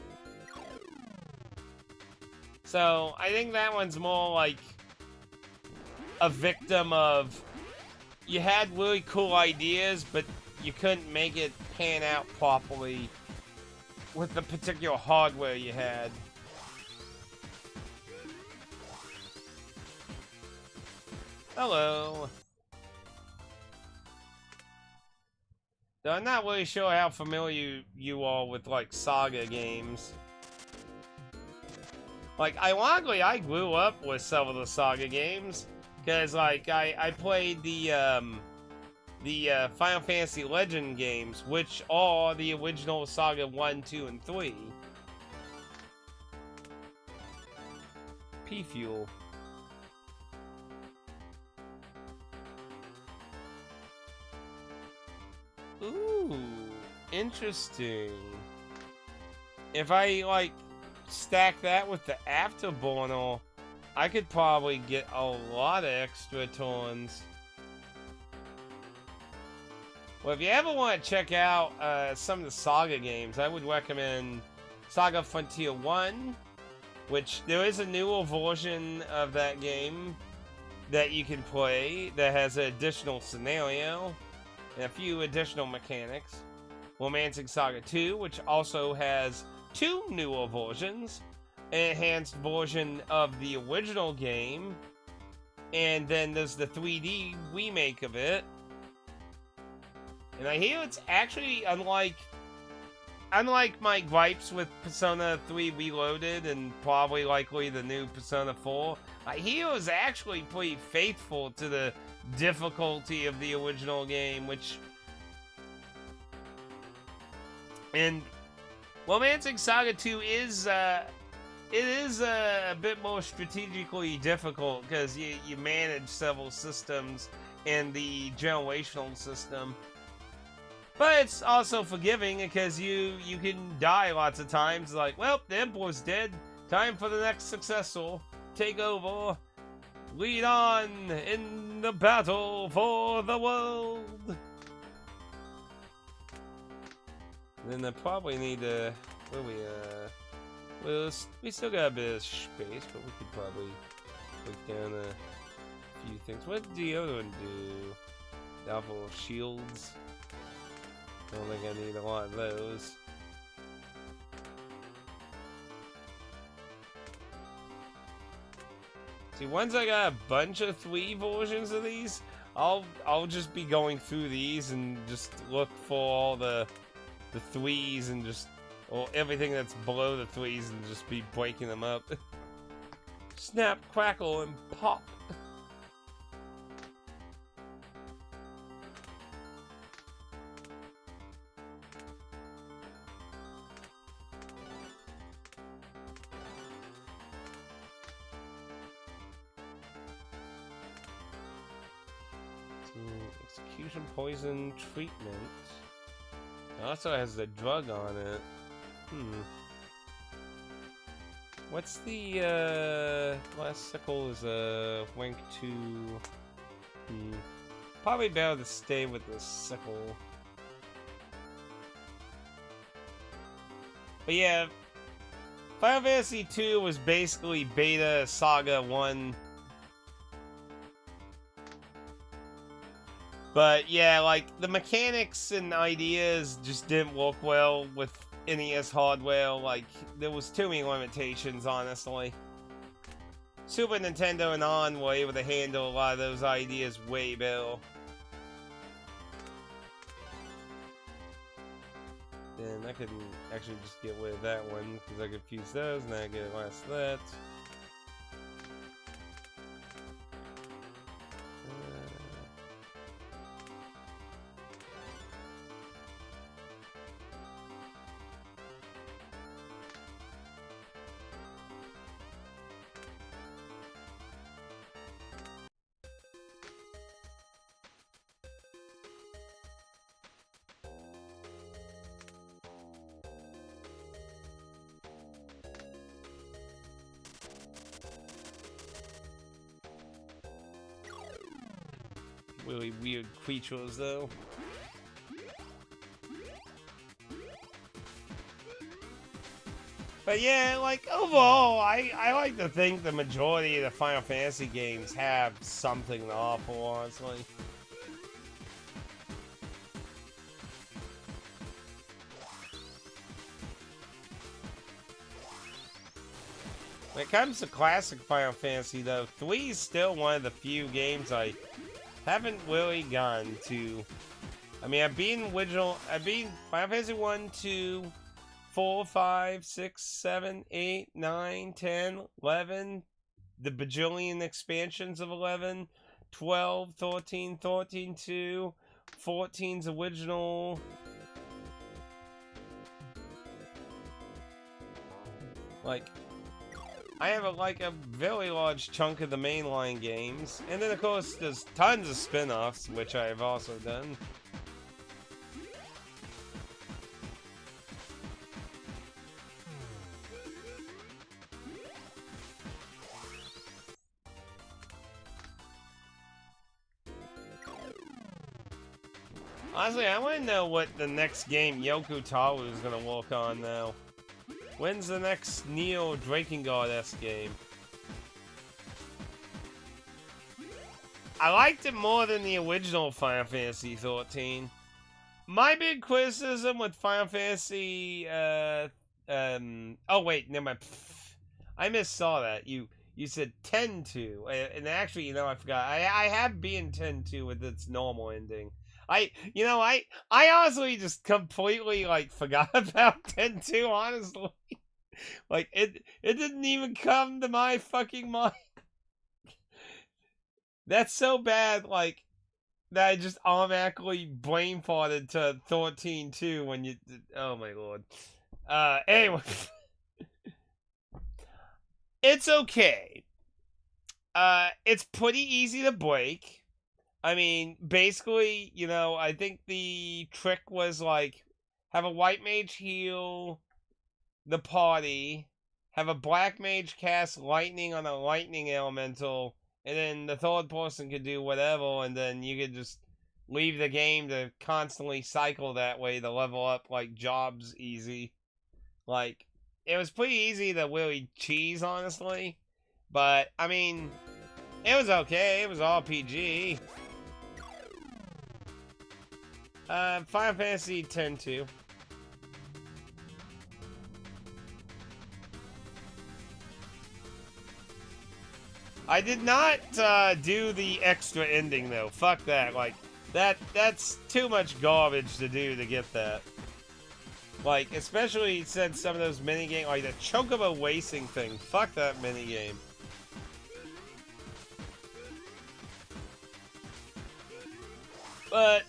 So, I think that one's more like a victim of you had really cool ideas, but you couldn't make it pan out properly with the particular hardware you had. Hello. Though I'm not really sure how familiar you are with, like, Saga games. Like, ironically, I grew up with some of the Saga games. Because, like, I played the Final Fantasy Legend games, which are the original Saga 1, 2, and 3. P-Fuel. Ooh, interesting. If I, like, stack that with the Afterburner, I could probably get a lot of extra turns. Well, if you ever want to check out some of the Saga games, I would recommend Saga Frontier 1, which there is a newer version of that game that you can play that has an additional scenario and a few additional mechanics. Romancing Saga 2, which also has 2 newer versions, an enhanced version of the original game, and then there's the 3D remake of it. And I hear it's actually, unlike my gripes with Persona 3 Reloaded and probably likely the new Persona 4, I hear it's actually pretty faithful to the difficulty of the original game, which... And Romancing Saga 2 is, it is a bit more strategically difficult because you manage several systems in the generational system. But it's also forgiving because you can die lots of times. Like, well, the Emperor's dead. Time for the next successor. Take over. Lead on in the battle for the world. Then I probably need to... Well, we still got a bit of space, but we could probably break down a few things. What did the other one do? Novel shields. I don't think I need a lot of those. See, once I got a bunch of 3 versions of these, I'll just be going through these and just look for all the 3s and just, or everything that's below the 3s and just be breaking them up. Snap, crackle, and pop. Execution poison treatment. It also has the drug on it. What's the last sickle is a rank 2. Probably better to stay with the sickle. But yeah, Final Fantasy 2 was basically beta Saga 1. But yeah, like, the mechanics and ideas just didn't work well with NES hardware. Like, there was too many limitations, honestly. Super Nintendo and On were able to handle a lot of those ideas way better. Then I could actually just get rid of that one, because I could fuse those, and then I get less of that. Really weird creatures, though. But yeah, like, overall, I like to think the majority of the Final Fantasy games have something to offer, honestly. When it comes to classic Final Fantasy, though, 3 is still one of the few games I haven't really gotten to. I mean, I've beaten Final Fantasy 1, 2, 4, 5, 6, 7, 8, 9, 10, 11, the bajillion expansions of 11, 12, 13, 13, 2, 14's original. Like, I have a very large chunk of the mainline games, and then of course there's tons of spin-offs, which I have also done. Honestly, I want to know what the next game Yoko Taro is going to work on now. When's the next Neo Drakengard-esque game? I liked it more than the original Final Fantasy XIII. My big criticism with Final Fantasy, oh wait, never mind. I missaw that. You said 10-2, and actually, you know, I forgot. I have been 10-2 with its normal ending. I honestly just completely, like, forgot about 10-2, honestly. Like, it didn't even come to my fucking mind. That's so bad, like, that I just automatically brain farted to 13-2 when you, oh my lord. Anyway. It's okay. It's pretty easy to break. I mean, basically, you know, I think the trick was, like, have a white mage heal the party, have a black mage cast lightning on a lightning elemental, and then the third person could do whatever, and then you could just leave the game to constantly cycle that way to level up, like, jobs easy. Like, it was pretty easy to really cheese, honestly. But, I mean, it was okay. It was RPG. Final Fantasy X-2. I did not do the extra ending though. Fuck that. Like that's too much garbage to do to get that. Like, especially since some of those minigames, like the Chocobo Racing thing. Fuck that minigame. But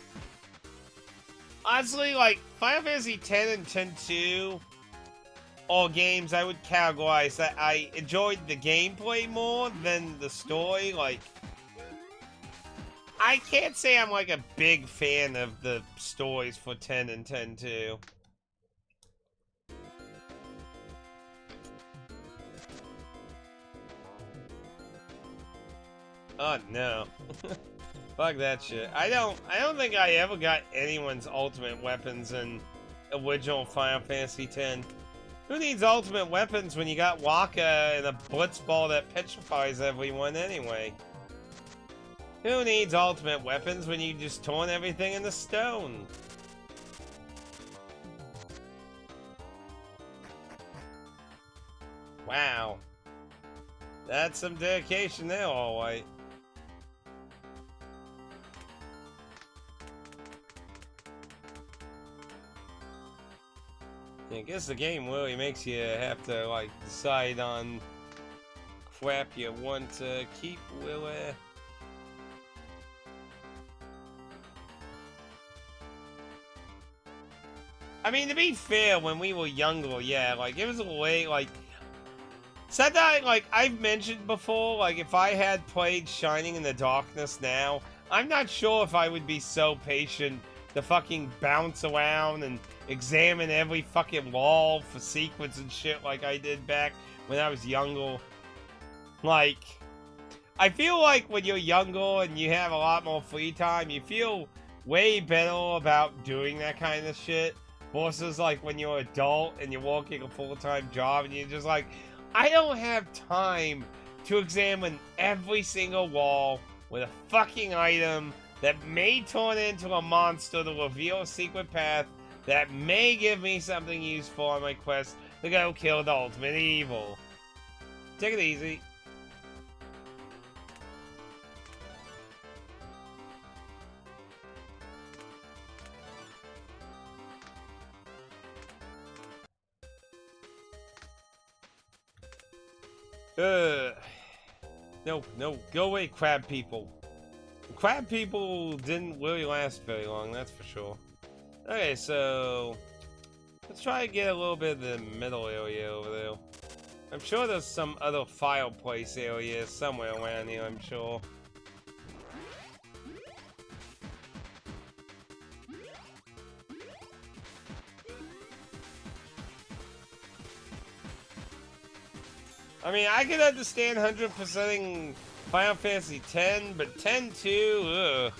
honestly, like Final Fantasy X and X-2 all games I would categorize that I enjoyed the gameplay more than the story. Like, I can't say I'm like a big fan of the stories for 10 and 10-2. Oh no. Fuck that shit. I don't think I ever got anyone's ultimate weapons in original Final Fantasy X. Who needs ultimate weapons when you got Wakka and a blitzball that petrifies everyone anyway? Who needs ultimate weapons when you just turn everything into stone? Wow. That's some dedication there, alright. I guess the game really makes you have to, like, decide on crap you want to keep, Willie. I mean, to be fair, when we were younger, yeah, like, it was a way, like... Said that, like, I've mentioned before, like, if I had played Shining in the Darkness now, I'm not sure if I would be so patient to fucking bounce around and examine every fucking wall for secrets and shit like I did back when I was younger. Like, I feel like when you're younger and you have a lot more free time, you feel way better about doing that kind of shit versus like when you're an adult and you're working a full-time job and you're just like, I don't have time to examine every single wall with a fucking item that may turn into a monster to reveal a secret path that may give me something useful on my quest to go kill the ultimate evil. Take it easy. No, go away, crab people. Crab people didn't really last very long, that's for sure. Okay, so let's try to get a little bit of the middle area over there. I'm sure there's some other fireplace area somewhere around here, I'm sure. I mean, I could understand 100%ing Final Fantasy X, but 10-2, ugh.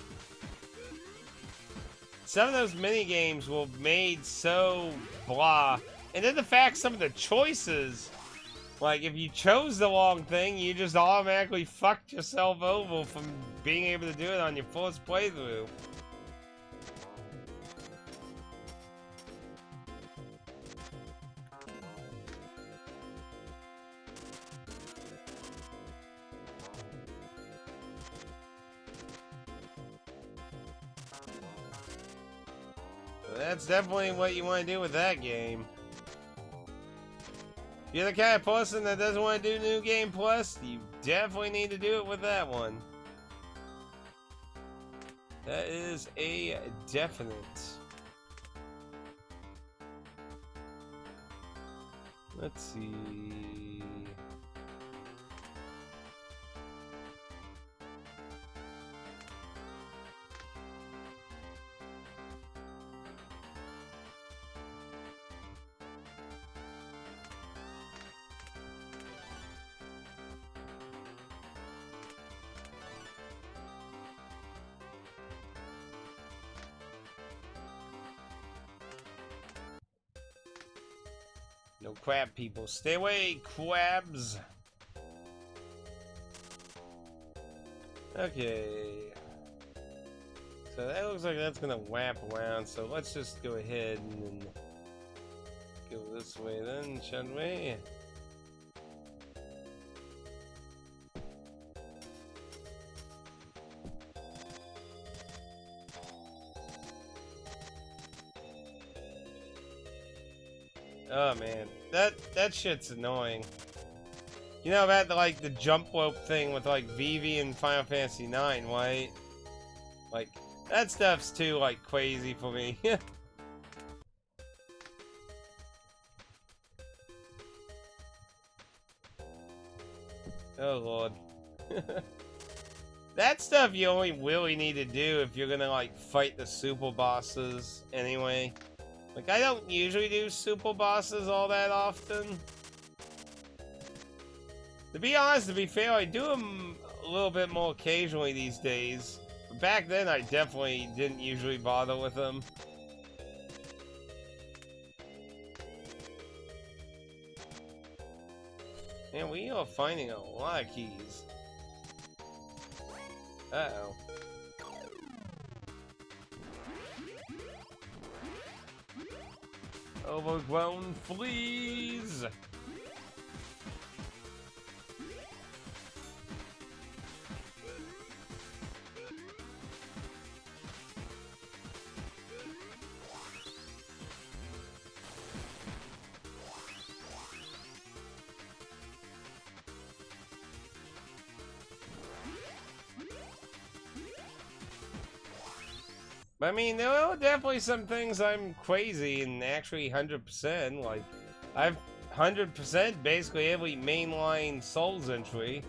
some of those mini games were made so blah, and then the fact some of the choices, like if you chose the wrong thing, you just automatically fucked yourself over from being able to do it on your first playthrough. That's definitely what you want to do with that game. If you're the kind of person that doesn't want to do New Game Plus, you definitely need to do it with that one. That is a definite. Let's see. No crab people. Stay away, crabs. Okay. So that looks like that's gonna wrap around, so let's just go ahead and go this way then, shall we? Oh man, that shit's annoying. You know about like the jump rope thing with like Vivi and Final Fantasy IX, right? Like that stuff's too like crazy for me. Oh lord. That stuff you only really need to do if you're gonna like fight the super bosses anyway. Like, I don't usually do super bosses all that often. To be honest, to be fair, I do them a little bit more occasionally these days. But back then, I definitely didn't usually bother with them. Man, we are finding a lot of keys. Uh-oh. Overgrown fleas! I mean, there are definitely some things I'm crazy and actually 100%. Like, I've 100% basically every mainline Souls entry.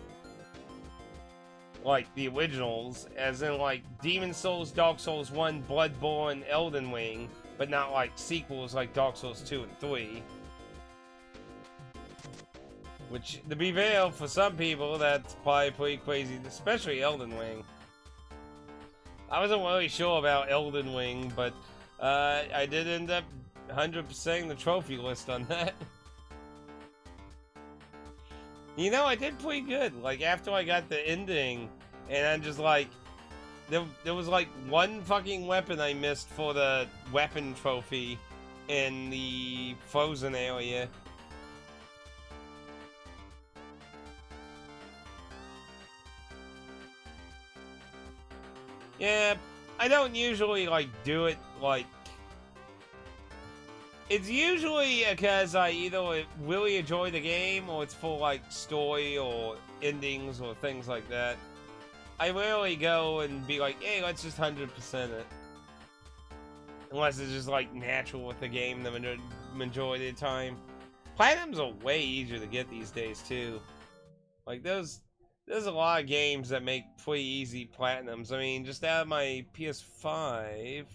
Like, the originals. As in, like, Demon Souls, Dark Souls 1, Bloodborne, Elden Ring. But not, like, sequels like Dark Souls 2 and 3. Which, to be fair, for some people, that's probably pretty crazy. Especially Elden Ring. I wasn't really sure about Elden Ring, but I did end up 100%ing the trophy list on that. You know, I did pretty good. Like, after I got the ending, and I'm just like, there was like one fucking weapon I missed for the weapon trophy in the frozen area. Yeah, I don't usually, like, do it, like... It's usually because I either really enjoy the game, or it's for, like, story or endings or things like that. I rarely go and be like, hey, let's just 100% it. Unless it's just, like, natural with the game the majority of the time. Platinums are way easier to get these days, too. Like, there's a lot of games that make pretty easy platinums. I mean, just out of my PS5,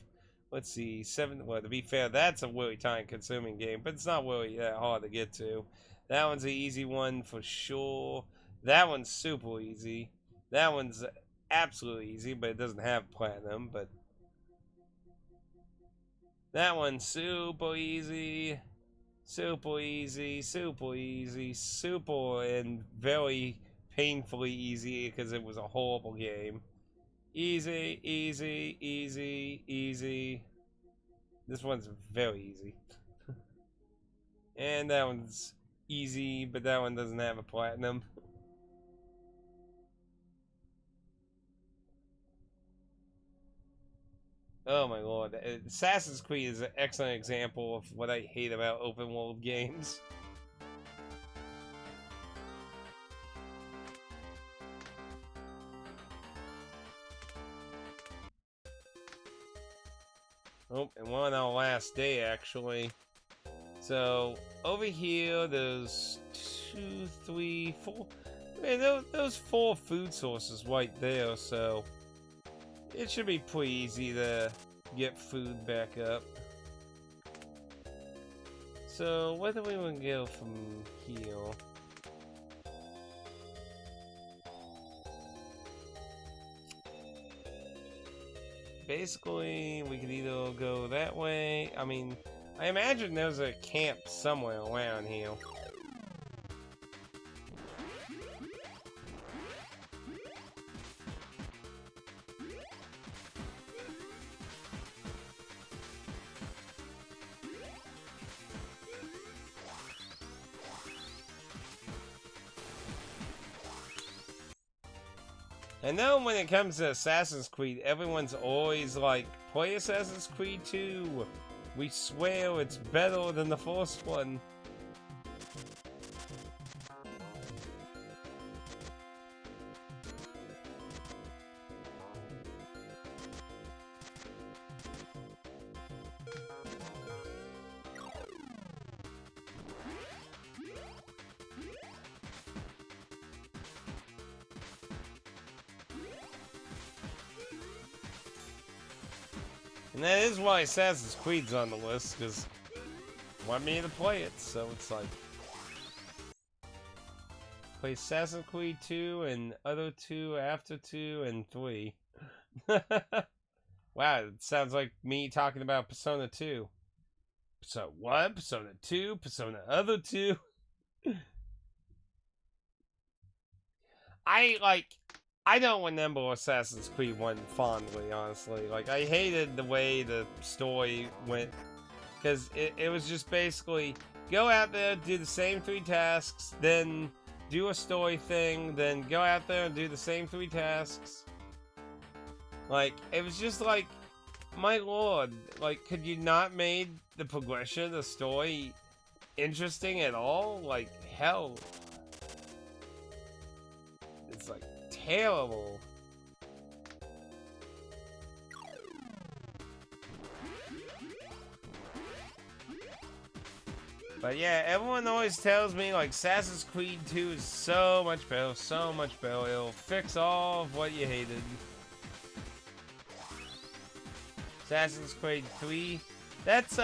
let's see, well, to be fair, that's a really time-consuming game, but it's not really that hard to get to. That one's an easy one for sure. That one's super easy. That one's absolutely easy, but it doesn't have platinum, but... That one's super easy. Super easy, super easy, super and very painfully easy because it was a horrible game. Easy, easy, easy, easy. This one's very easy. And that one's easy, but that one doesn't have a platinum. Oh my lord. Assassin's Creed is an excellent example of what I hate about open world games. Oh, and we're on our last day, actually. So, over here, there's 2, 3, 4... I mean, those 4 food sources right there, so... It should be pretty easy to get food back up. So, where do we want to go from here? Basically, we could either go that way. I mean, I imagine there's a camp somewhere around here. I know when it comes to Assassin's Creed, everyone's always like, play Assassin's Creed 2. We swear it's better than the first one. And that is why Assassin's Creed's on the list, because want me to play it, so it's like... Play Assassin's Creed 2 and other 2 after 2 and 3. Wow, it sounds like me talking about Persona 2. Persona 1, Persona 2, Persona other 2. I don't remember Assassin's Creed 1 fondly, honestly. Like, I hated the way the story went. Because it was just basically, go out there, do the same 3 tasks, then do a story thing, then go out there and do the same 3 tasks. Like, it was just like, my lord, like, could you not made the progression of the story interesting at all? Like, hell. It's like, terrible. But yeah, everyone always tells me like Assassin's Creed 2 is so much better, so much better. It'll fix all of what you hated. Assassin's Creed 3, that's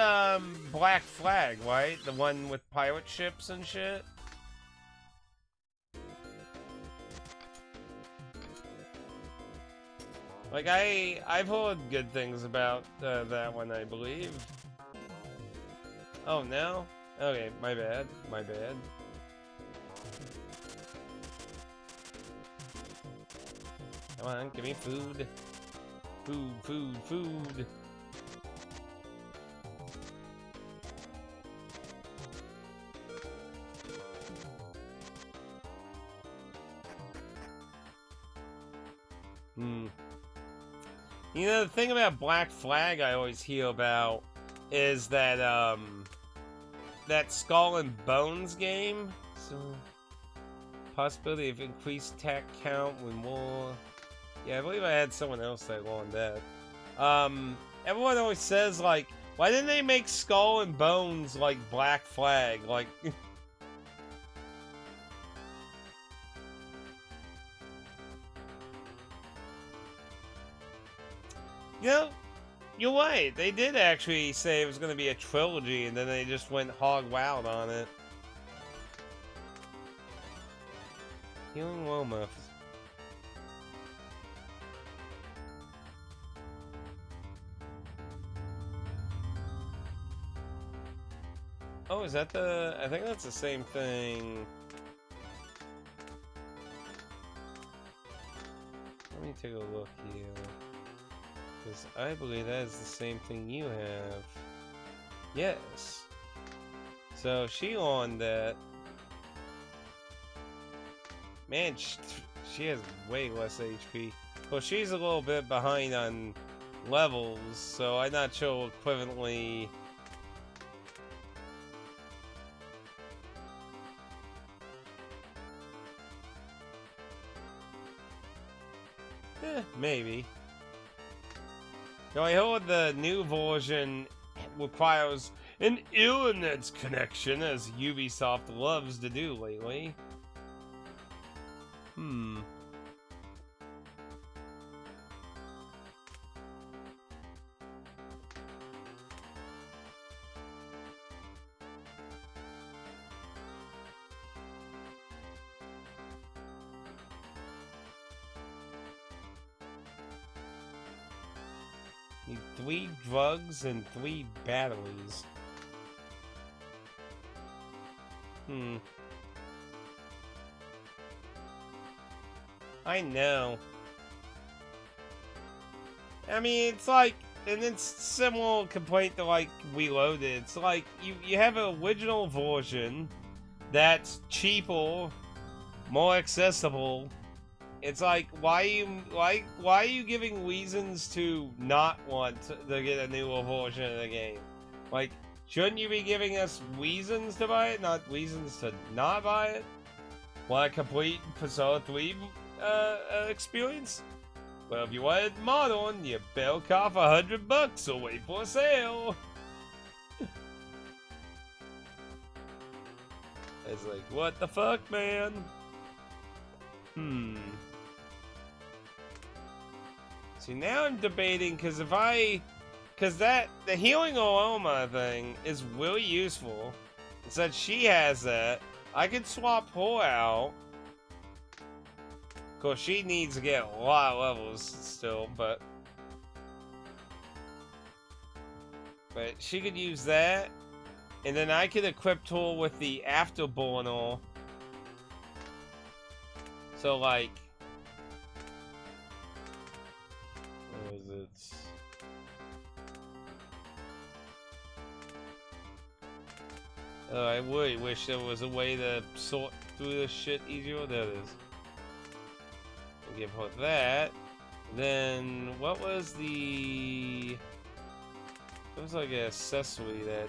Black Flag, right? The one with pirate ships and shit. Like, I've heard good things about that one, I believe. Oh, no? Okay, my bad. My bad. Come on, give me food. Food, food, food. You know, the thing about Black Flag I always hear about is that, that Skull and Bones game. So, possibility of increased attack count when more... Yeah, I believe I had someone else that learned that. Everyone always says, like, why didn't they make Skull and Bones, like, Black Flag? Like... You know, you're right. They did actually say it was going to be a trilogy, and then they just went hog wild on it. Healing Womouth. Oh, is that the... I think that's the same thing. Let me take a look here. Because I believe that is the same thing you have. Yes. So she on that. Man, she has way less HP. Well, she's a little bit behind on levels, so I'm not sure equivalently. Maybe. Now I heard the new version requires an internet connection, as Ubisoft loves to do lately. Need 3 drugs and 3 batteries. I know. I mean, it's like, and it's similar complaint to like Reloaded. It's like you have an original version that's cheaper, more accessible. It's like, why are you giving reasons to not want to get a newer version of the game? Like, shouldn't you be giving us reasons to buy it, not reasons to not buy it? Want a complete Persona 3 experience? Well, if you want it modern, you better cough $100 or wait for a sale. It's like, what the fuck, man? See, now I'm debating, because the healing aroma thing is really useful. Since she has that, I could swap her out. Of course, she needs to get a lot of levels still, but she could use that, and then I could equip her with the Afterburner. So, like, what was it? I really wish there was a way to sort through this shit easier. There it is. I'll give her that. Then, what was the... It was like an accessory that...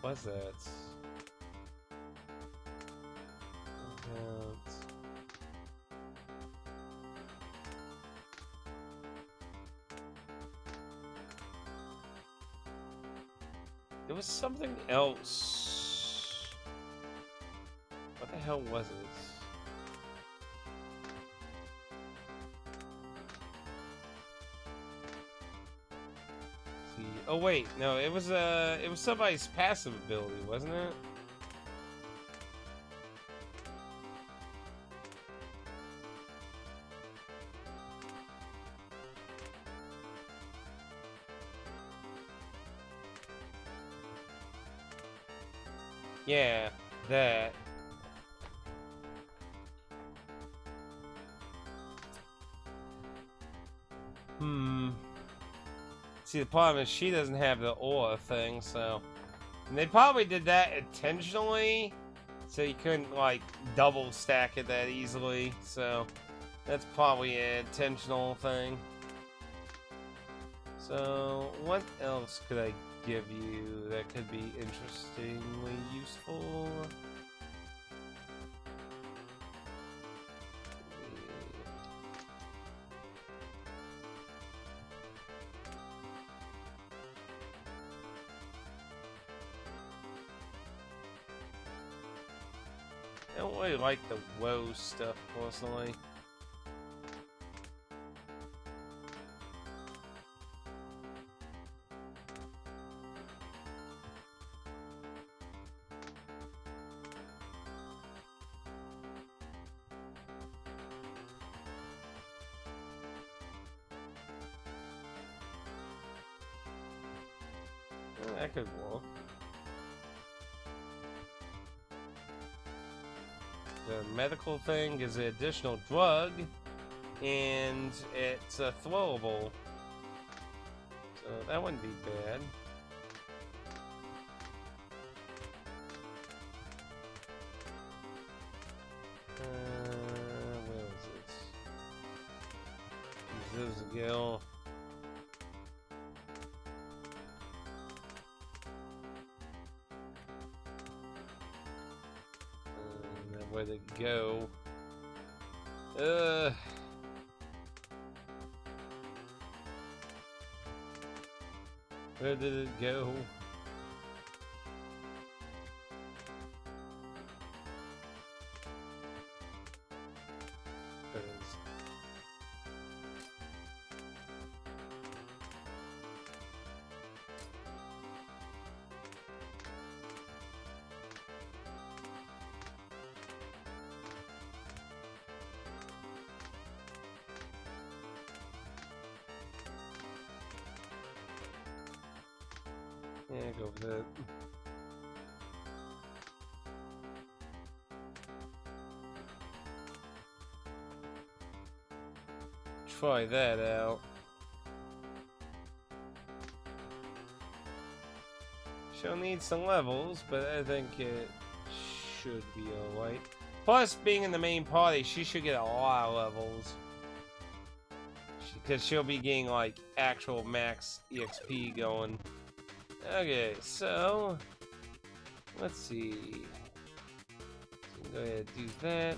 What was that? There was something else. What the hell was it? See. Oh wait, no, it was somebody's passive ability, wasn't it? Yeah, that. See, the problem is she doesn't have the aura thing, so... And they probably did that intentionally, so you couldn't, like, double stack it that easily, so... That's probably an intentional thing. So, what else could I give you that could be interestingly useful? I don't really like the woe stuff personally. That could work. The medical thing is an additional drug, and it's a throwable. So that wouldn't be bad. Where is it? Zilzagil. Where to go? Where did it go? Yeah, go with it. Try that out. She'll need some levels, but I think it should be alright. Plus, being in the main party, she should get a lot of levels. Because she'll be getting, like, actual max EXP going. Okay, so let's see. So go ahead and do that.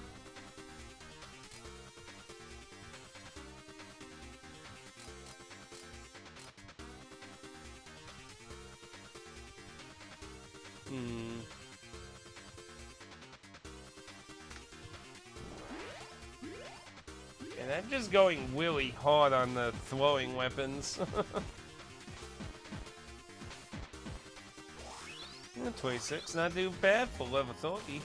And I'm just going really hard on the throwing weapons. 26, not too bad for level 30.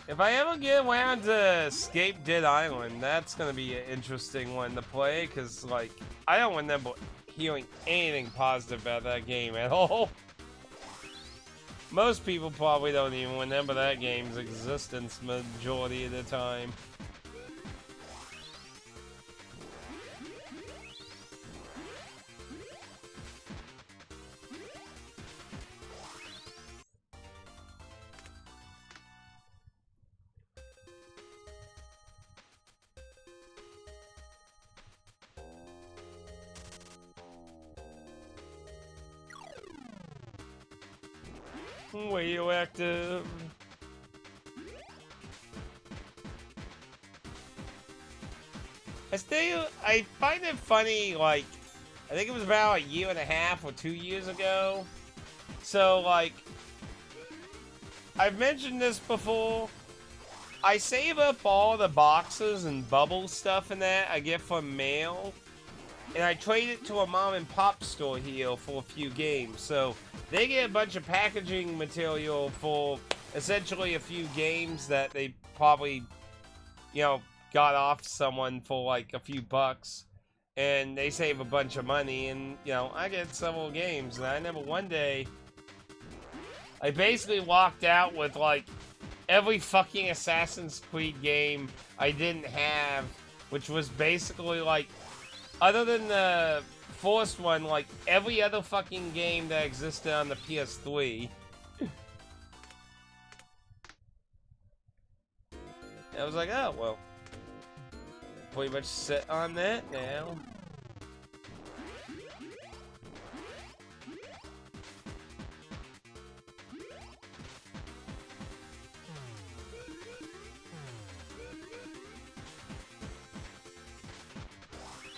If I ever get around to Escape Dead Island, that's gonna be an interesting one to play, because, like, I don't remember hearing anything positive about that game at all. Most people probably don't even remember that game's existence majority of the time. Radioactive. I find it funny, like, I think it was about a year and a half or 2 years ago. So, like, I've mentioned this before. I save up all the boxes and bubble stuff and that I get from mail, and I trade it to a mom and pop store here for a few games. So they get a bunch of packaging material for essentially a few games that they probably, you know, got off someone for like a few bucks, and they save a bunch of money, and, you know, I get several games. And I remember one day I basically walked out with like every fucking Assassin's Creed game I didn't have, which was basically like, other than the first one, like every other fucking game that existed on the PS3. I was like, oh, well, pretty much set on that now.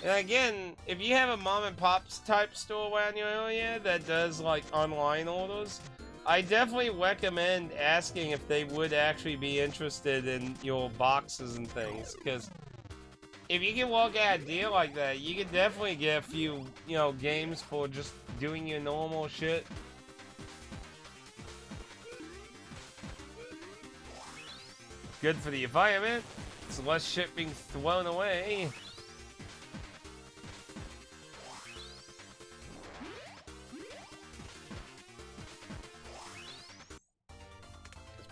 And again, if you have a mom and pop's type store around your area that does like online orders, I definitely recommend asking if they would actually be interested in your boxes and things, because if you can work out a deal like that, you can definitely get a few, you know, games for just doing your normal shit. Good for the environment. It's less shit being thrown away.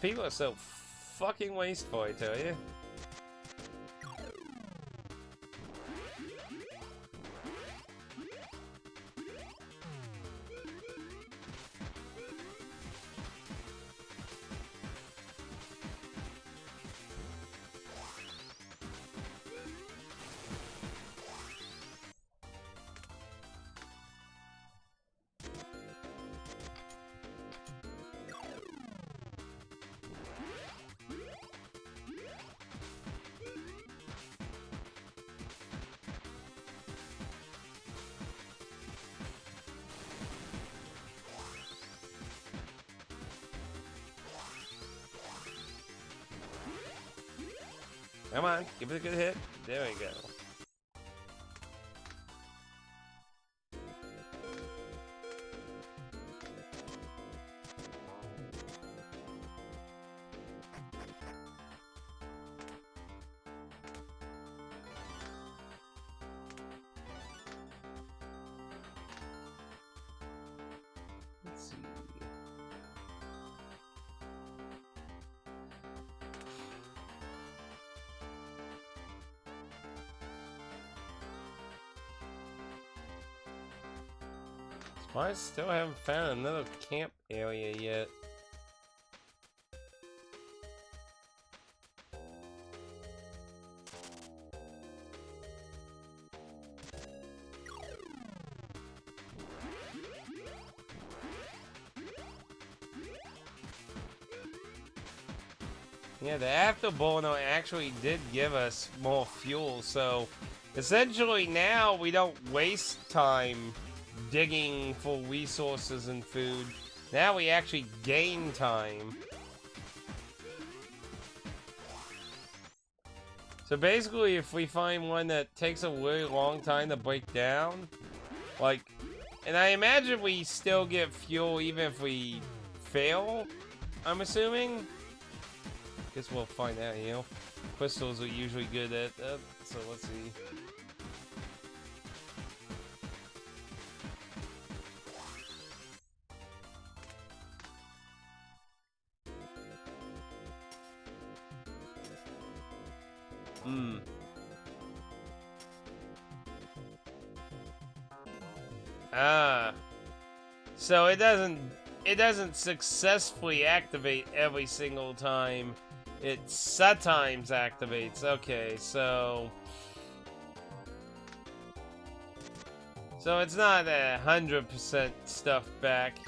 People are so fucking wasteful, I tell you. Come on, give it a good hit. There we go. Let's see. I still haven't found another camp area yet. Yeah, the afterburner actually did give us more fuel, so essentially now we don't waste time digging for resources and food. Now we actually gain time. So basically, if we find one that takes a really long time to break down, like, and I imagine we still get fuel even if we fail, I'm assuming. Guess we'll find out, you know. Crystals are usually good at that, so let's see. So it doesn't successfully activate every single time. It sometimes activates. Okay, so it's not 100% stuff back.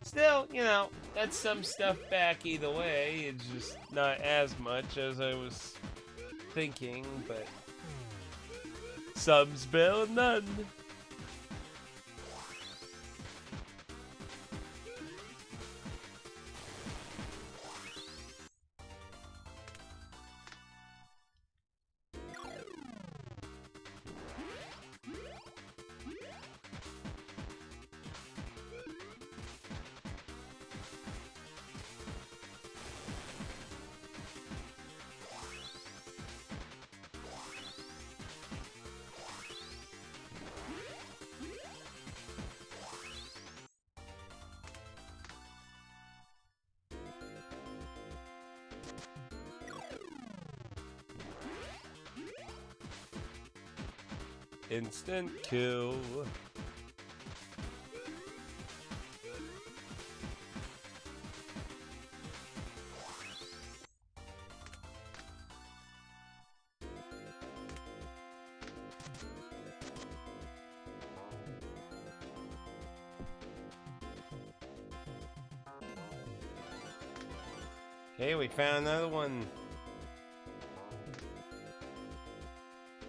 Still, you know, that's some stuff back either way. It's just not as much as I was thinking, but some's better than none. Instant kill. Okay, we found another one.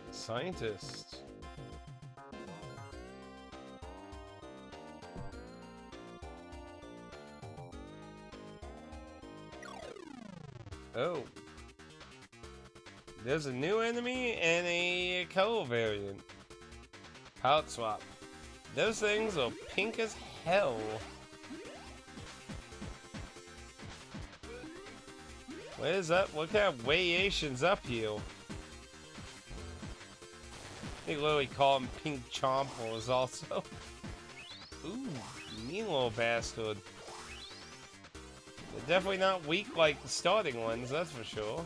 Scientist. Oh. There's a new enemy and a color variant. Palette swap. Those things are pink as hell. What is up? What kind of variations up here? They literally call him Pink Chompers also. Ooh, mean little bastard. They're definitely not weak like the starting ones, that's for sure.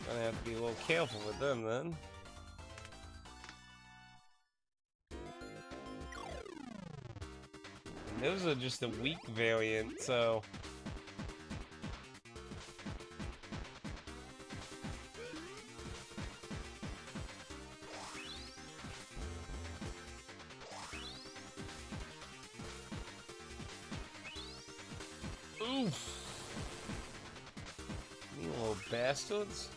Gonna have to be a little careful with them then. And those are just a weak variant, so... Oof! You little bastards.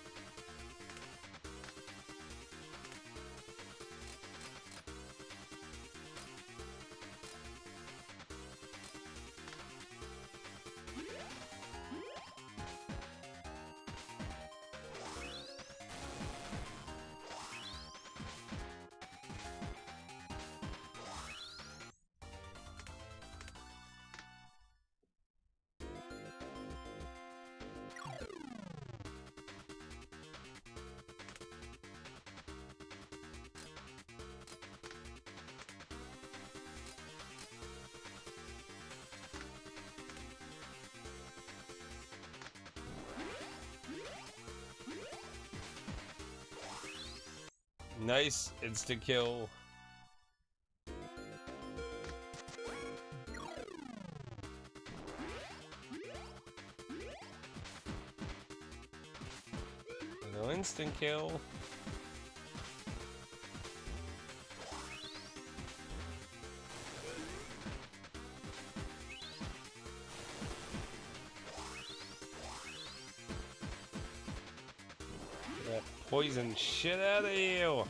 Nice instant kill. No instant kill. That poison shit out of you.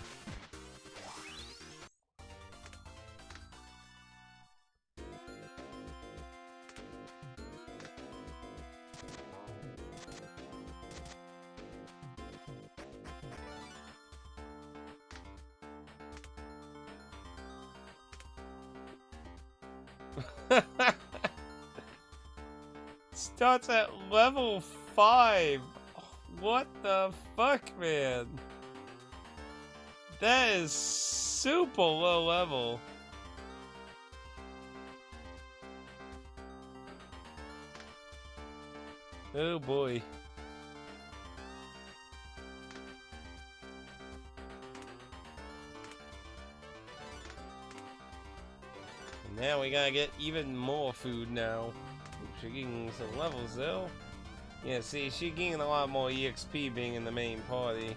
Starts at level 5. What the fuck, man? That is super low level. Oh boy. And now we gotta get even more food now. She's getting some levels though. Yeah, see, she's getting a lot more EXP being in the main party.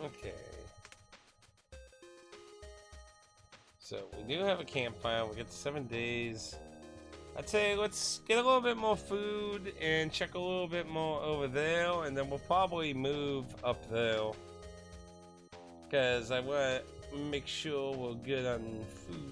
Okay. So we do have a campfire. We get 7 days. I'd say let's get a little bit more food and check a little bit more over there, and then we'll probably move up there. Because I want to make sure we're good on foods.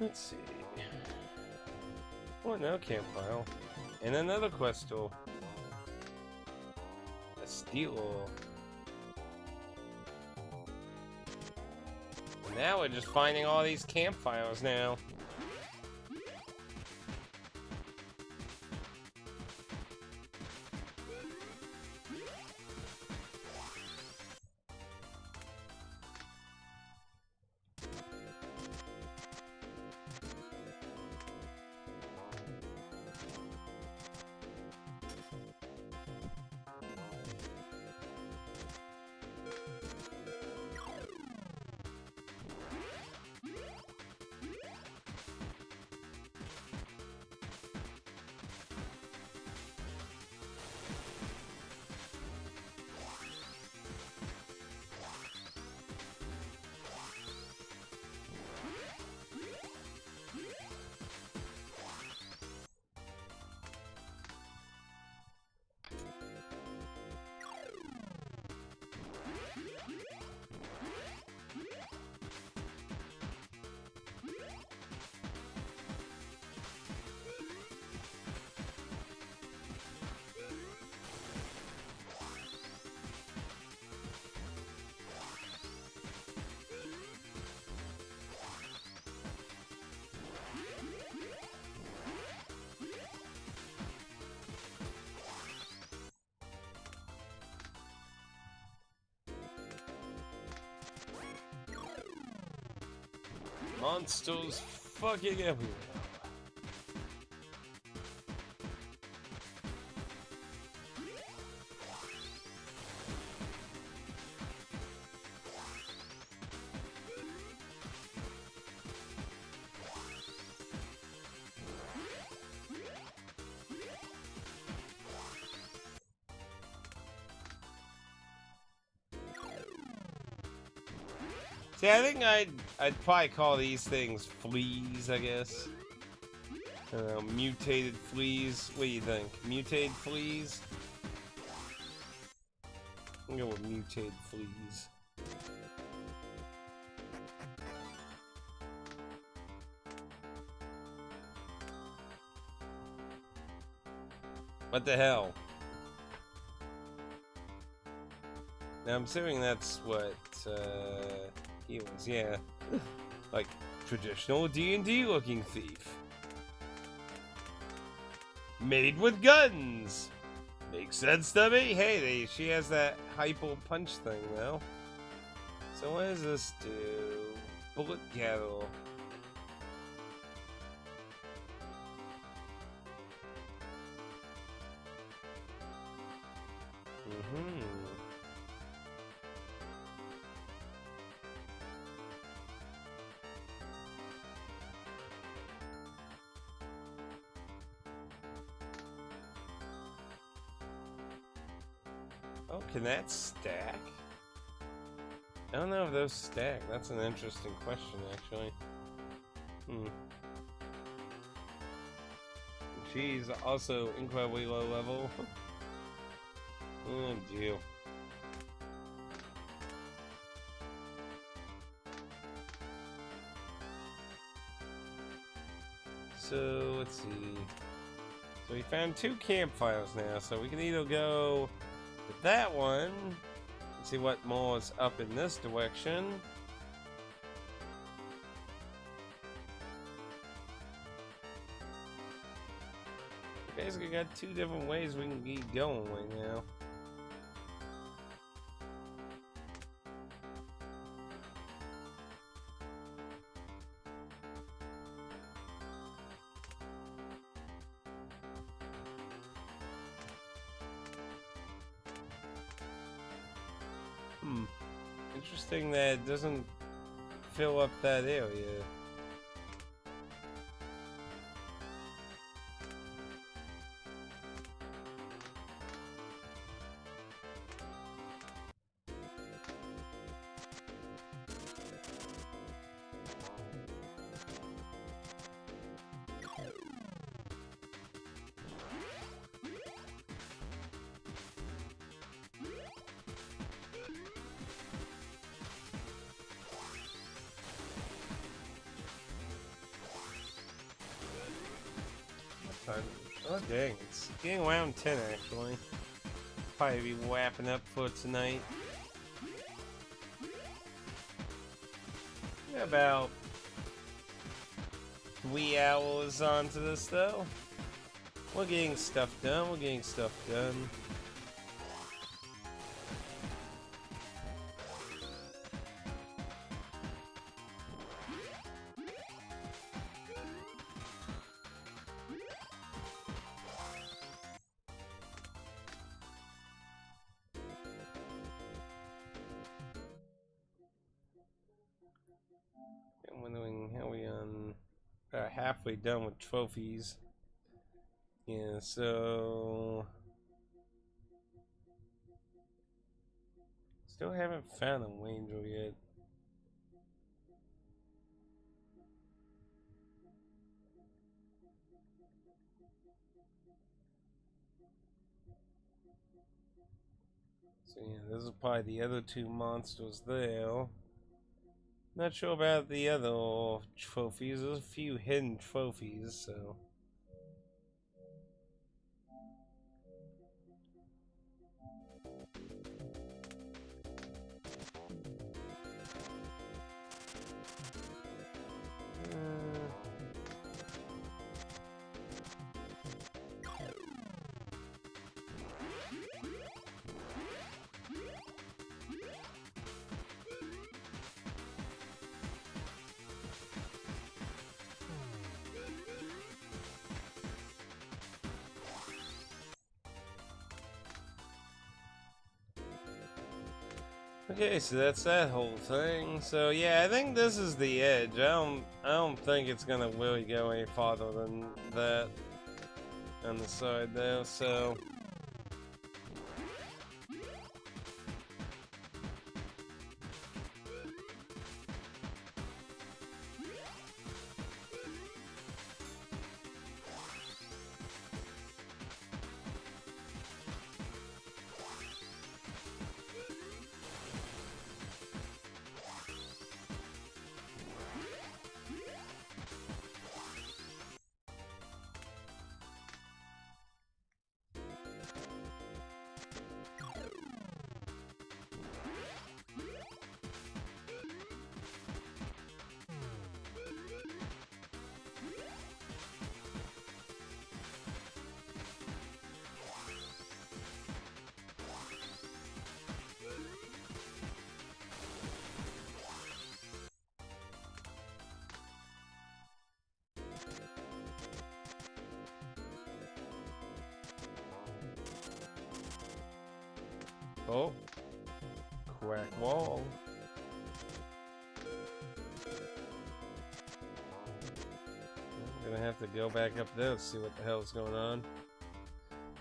Let's see. Oh, no campfire. And another quest tool. A steel. Now we're just finding all these campfires now. Monsters fucking everywhere. See, I think I'd probably call these things fleas, I guess. Mutated fleas. What do you think? Mutated fleas? I'm gonna go with mutated fleas. What the hell? Now I'm assuming that's what he was, yeah. Like traditional D&D looking thief. Made with guns. Makes sense to me. Hey, she has that hypo punch thing now. So what does this do? Bullet gather. Oh, can that stack? I don't know if those stack. That's an interesting question, actually. She's also incredibly low level. Oh, dear. So, let's see. So we found 2 campfires now, so we can either go with that one, and see what more is up in this direction. Basically got 2 different ways we can keep going right now. Interesting that it doesn't fill up that area. Oh dang, it's getting around 10 actually. Probably be wrapping up for tonight. About 3 hours onto this though. We're getting stuff done, we're getting stuff done. I'm wondering how we halfway done with trophies. Yeah, so still haven't found a Angel yet. So yeah, this is probably the other 2 monsters there. Not sure about the other trophies. There's a few hidden trophies, so. Okay, so that's that whole thing. So yeah, I think this is the edge. I don't think it's gonna really go any farther than that on the side there. So oh, crack wall. I'm gonna have to go back up there to see what the hell's going on.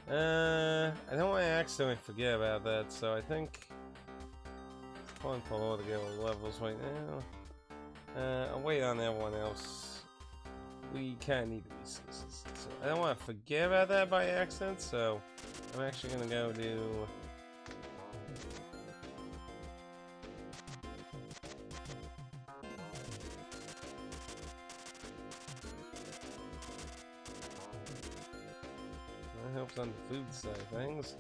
I don't want to accidentally forget about that, so I think it's fun for all to get all levels right now. I'll wait on everyone else. We kind of need the resources, so I don't want to forget about that by accident. So I'm actually gonna go do. That helps on the food side of things.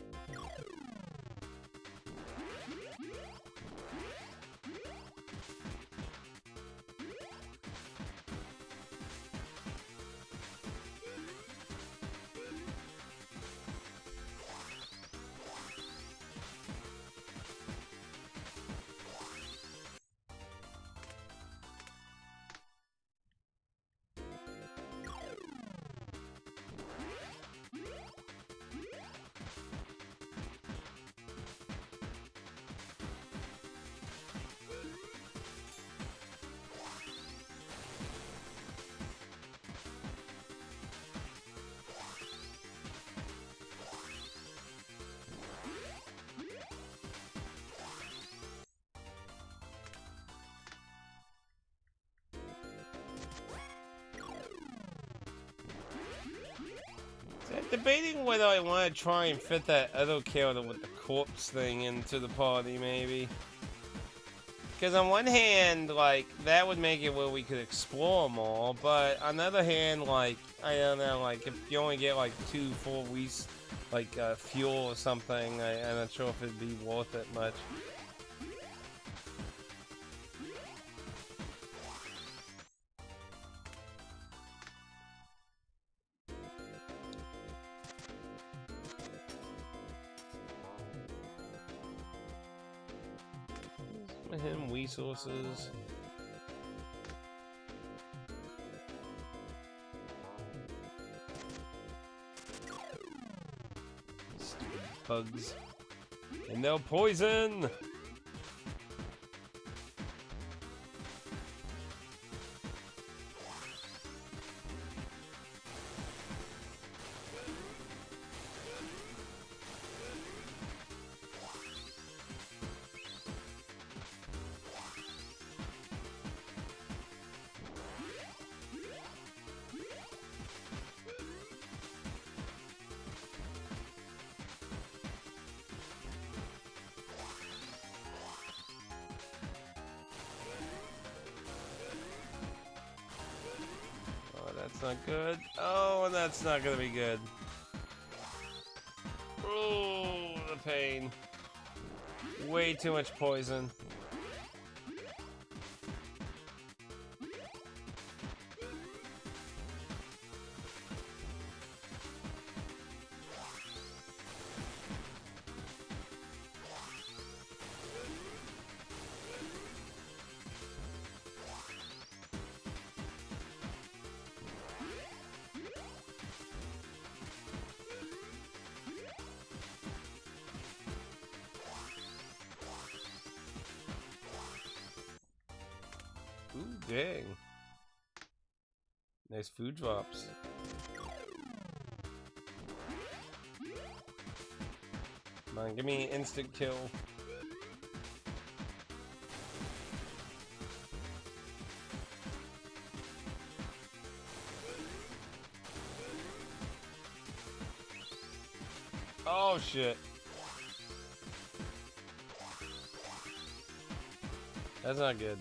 I'm debating whether I want to try and fit that other character with the corpse thing into the party, maybe. Because on one hand, like, that would make it where we could explore more, but on the other hand, like, I don't know, like, if you only get, like, 2 full weeks, like, fuel or something, I'm not sure if it'd be worth it much. for him, resources. Stupid bugs. And they'll poison! That's not good. Oh, that's not gonna be good. Oh, the pain. Way too much poison. Ooh, dang. Nice food drops. Come on, give me an instant kill. Oh shit. That's not good.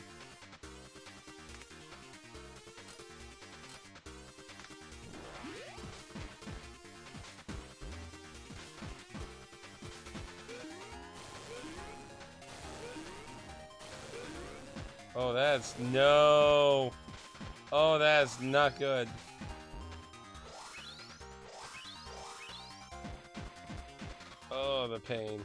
Oh, that's no. Oh, that's not good. Oh, the pain.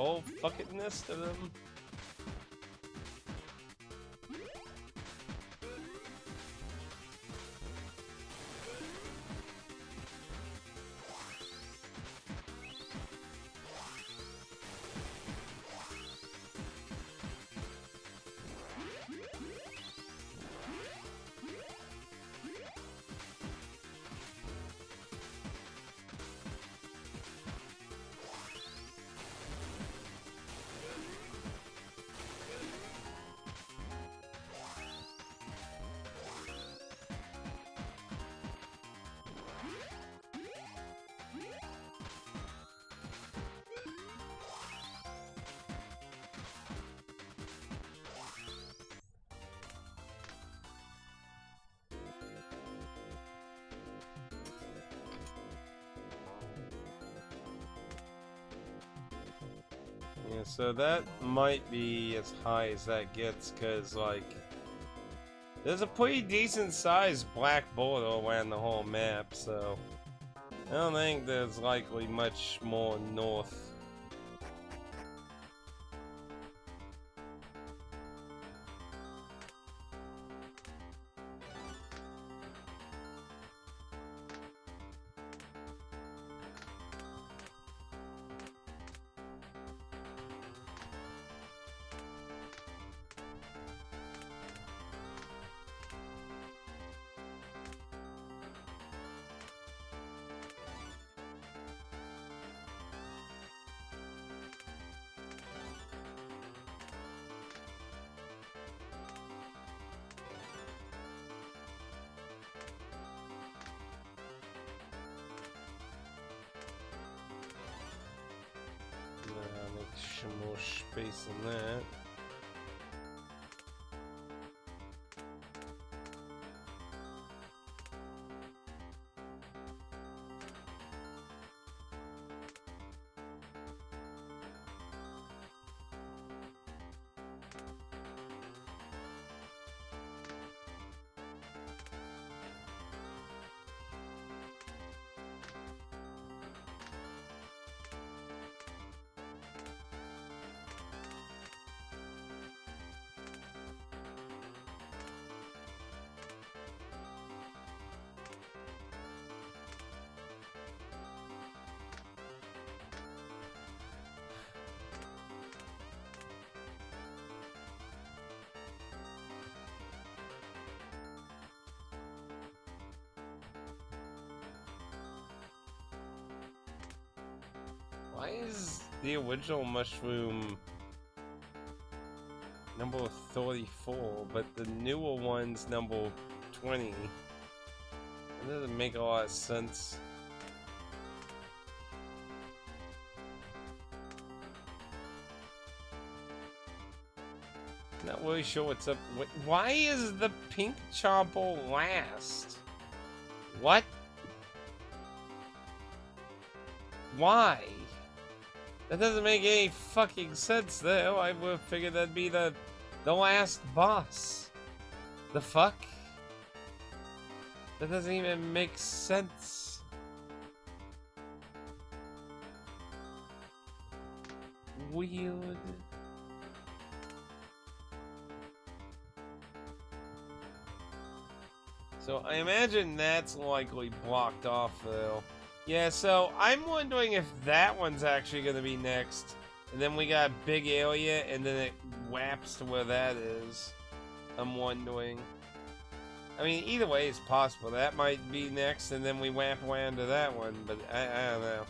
Oh, fuckingness of them. Yeah, so that might be as high as that gets, because, like, there's a pretty decent sized black border around the whole map, so I don't think there's likely much more north. Make some more space in that. Why is the original mushroom number 34, but the newer one's number 20? That doesn't make a lot of sense. Not really sure what's up. Why is the pink Chompo last? What? Why? That doesn't make any fucking sense though. I would have figured that'd be the last boss. The fuck? That doesn't even make sense. Weird. So I imagine that's likely blocked off though. Yeah, so I'm wondering if that one's actually going to be next. And then we got a big area, and then it whaps to where that is. I'm wondering. I mean, either way is possible. That might be next, and then we whap around to that one. But I don't know.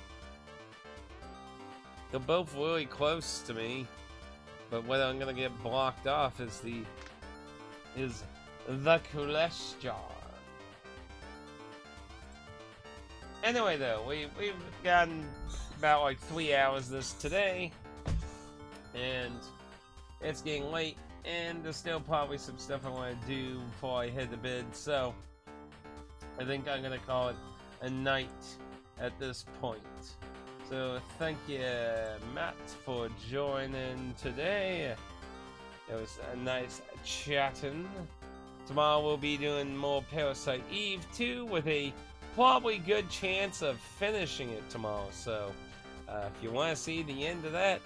They're both really close to me. But what I'm going to get blocked off is the question. Anyway, though, we've gotten about like 3 hours this today, and it's getting late, and there's still probably some stuff I want to do before I head to bed, so I think I'm going to call it a night at this point. So thank you, Matt, for joining today. It was a nice chatting. Tomorrow we'll be doing more Parasite Eve 2 with a probably good chance of finishing it tomorrow, so if you want to see the end of that,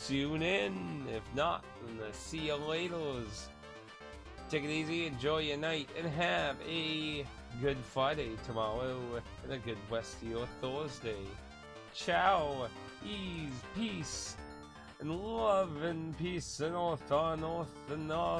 tune in. If not, then see you later. Take it easy, enjoy your night, and have a good Friday tomorrow, and a good rest of your Thursday. Ciao, ease, peace, and love, and peace, and north on north, and all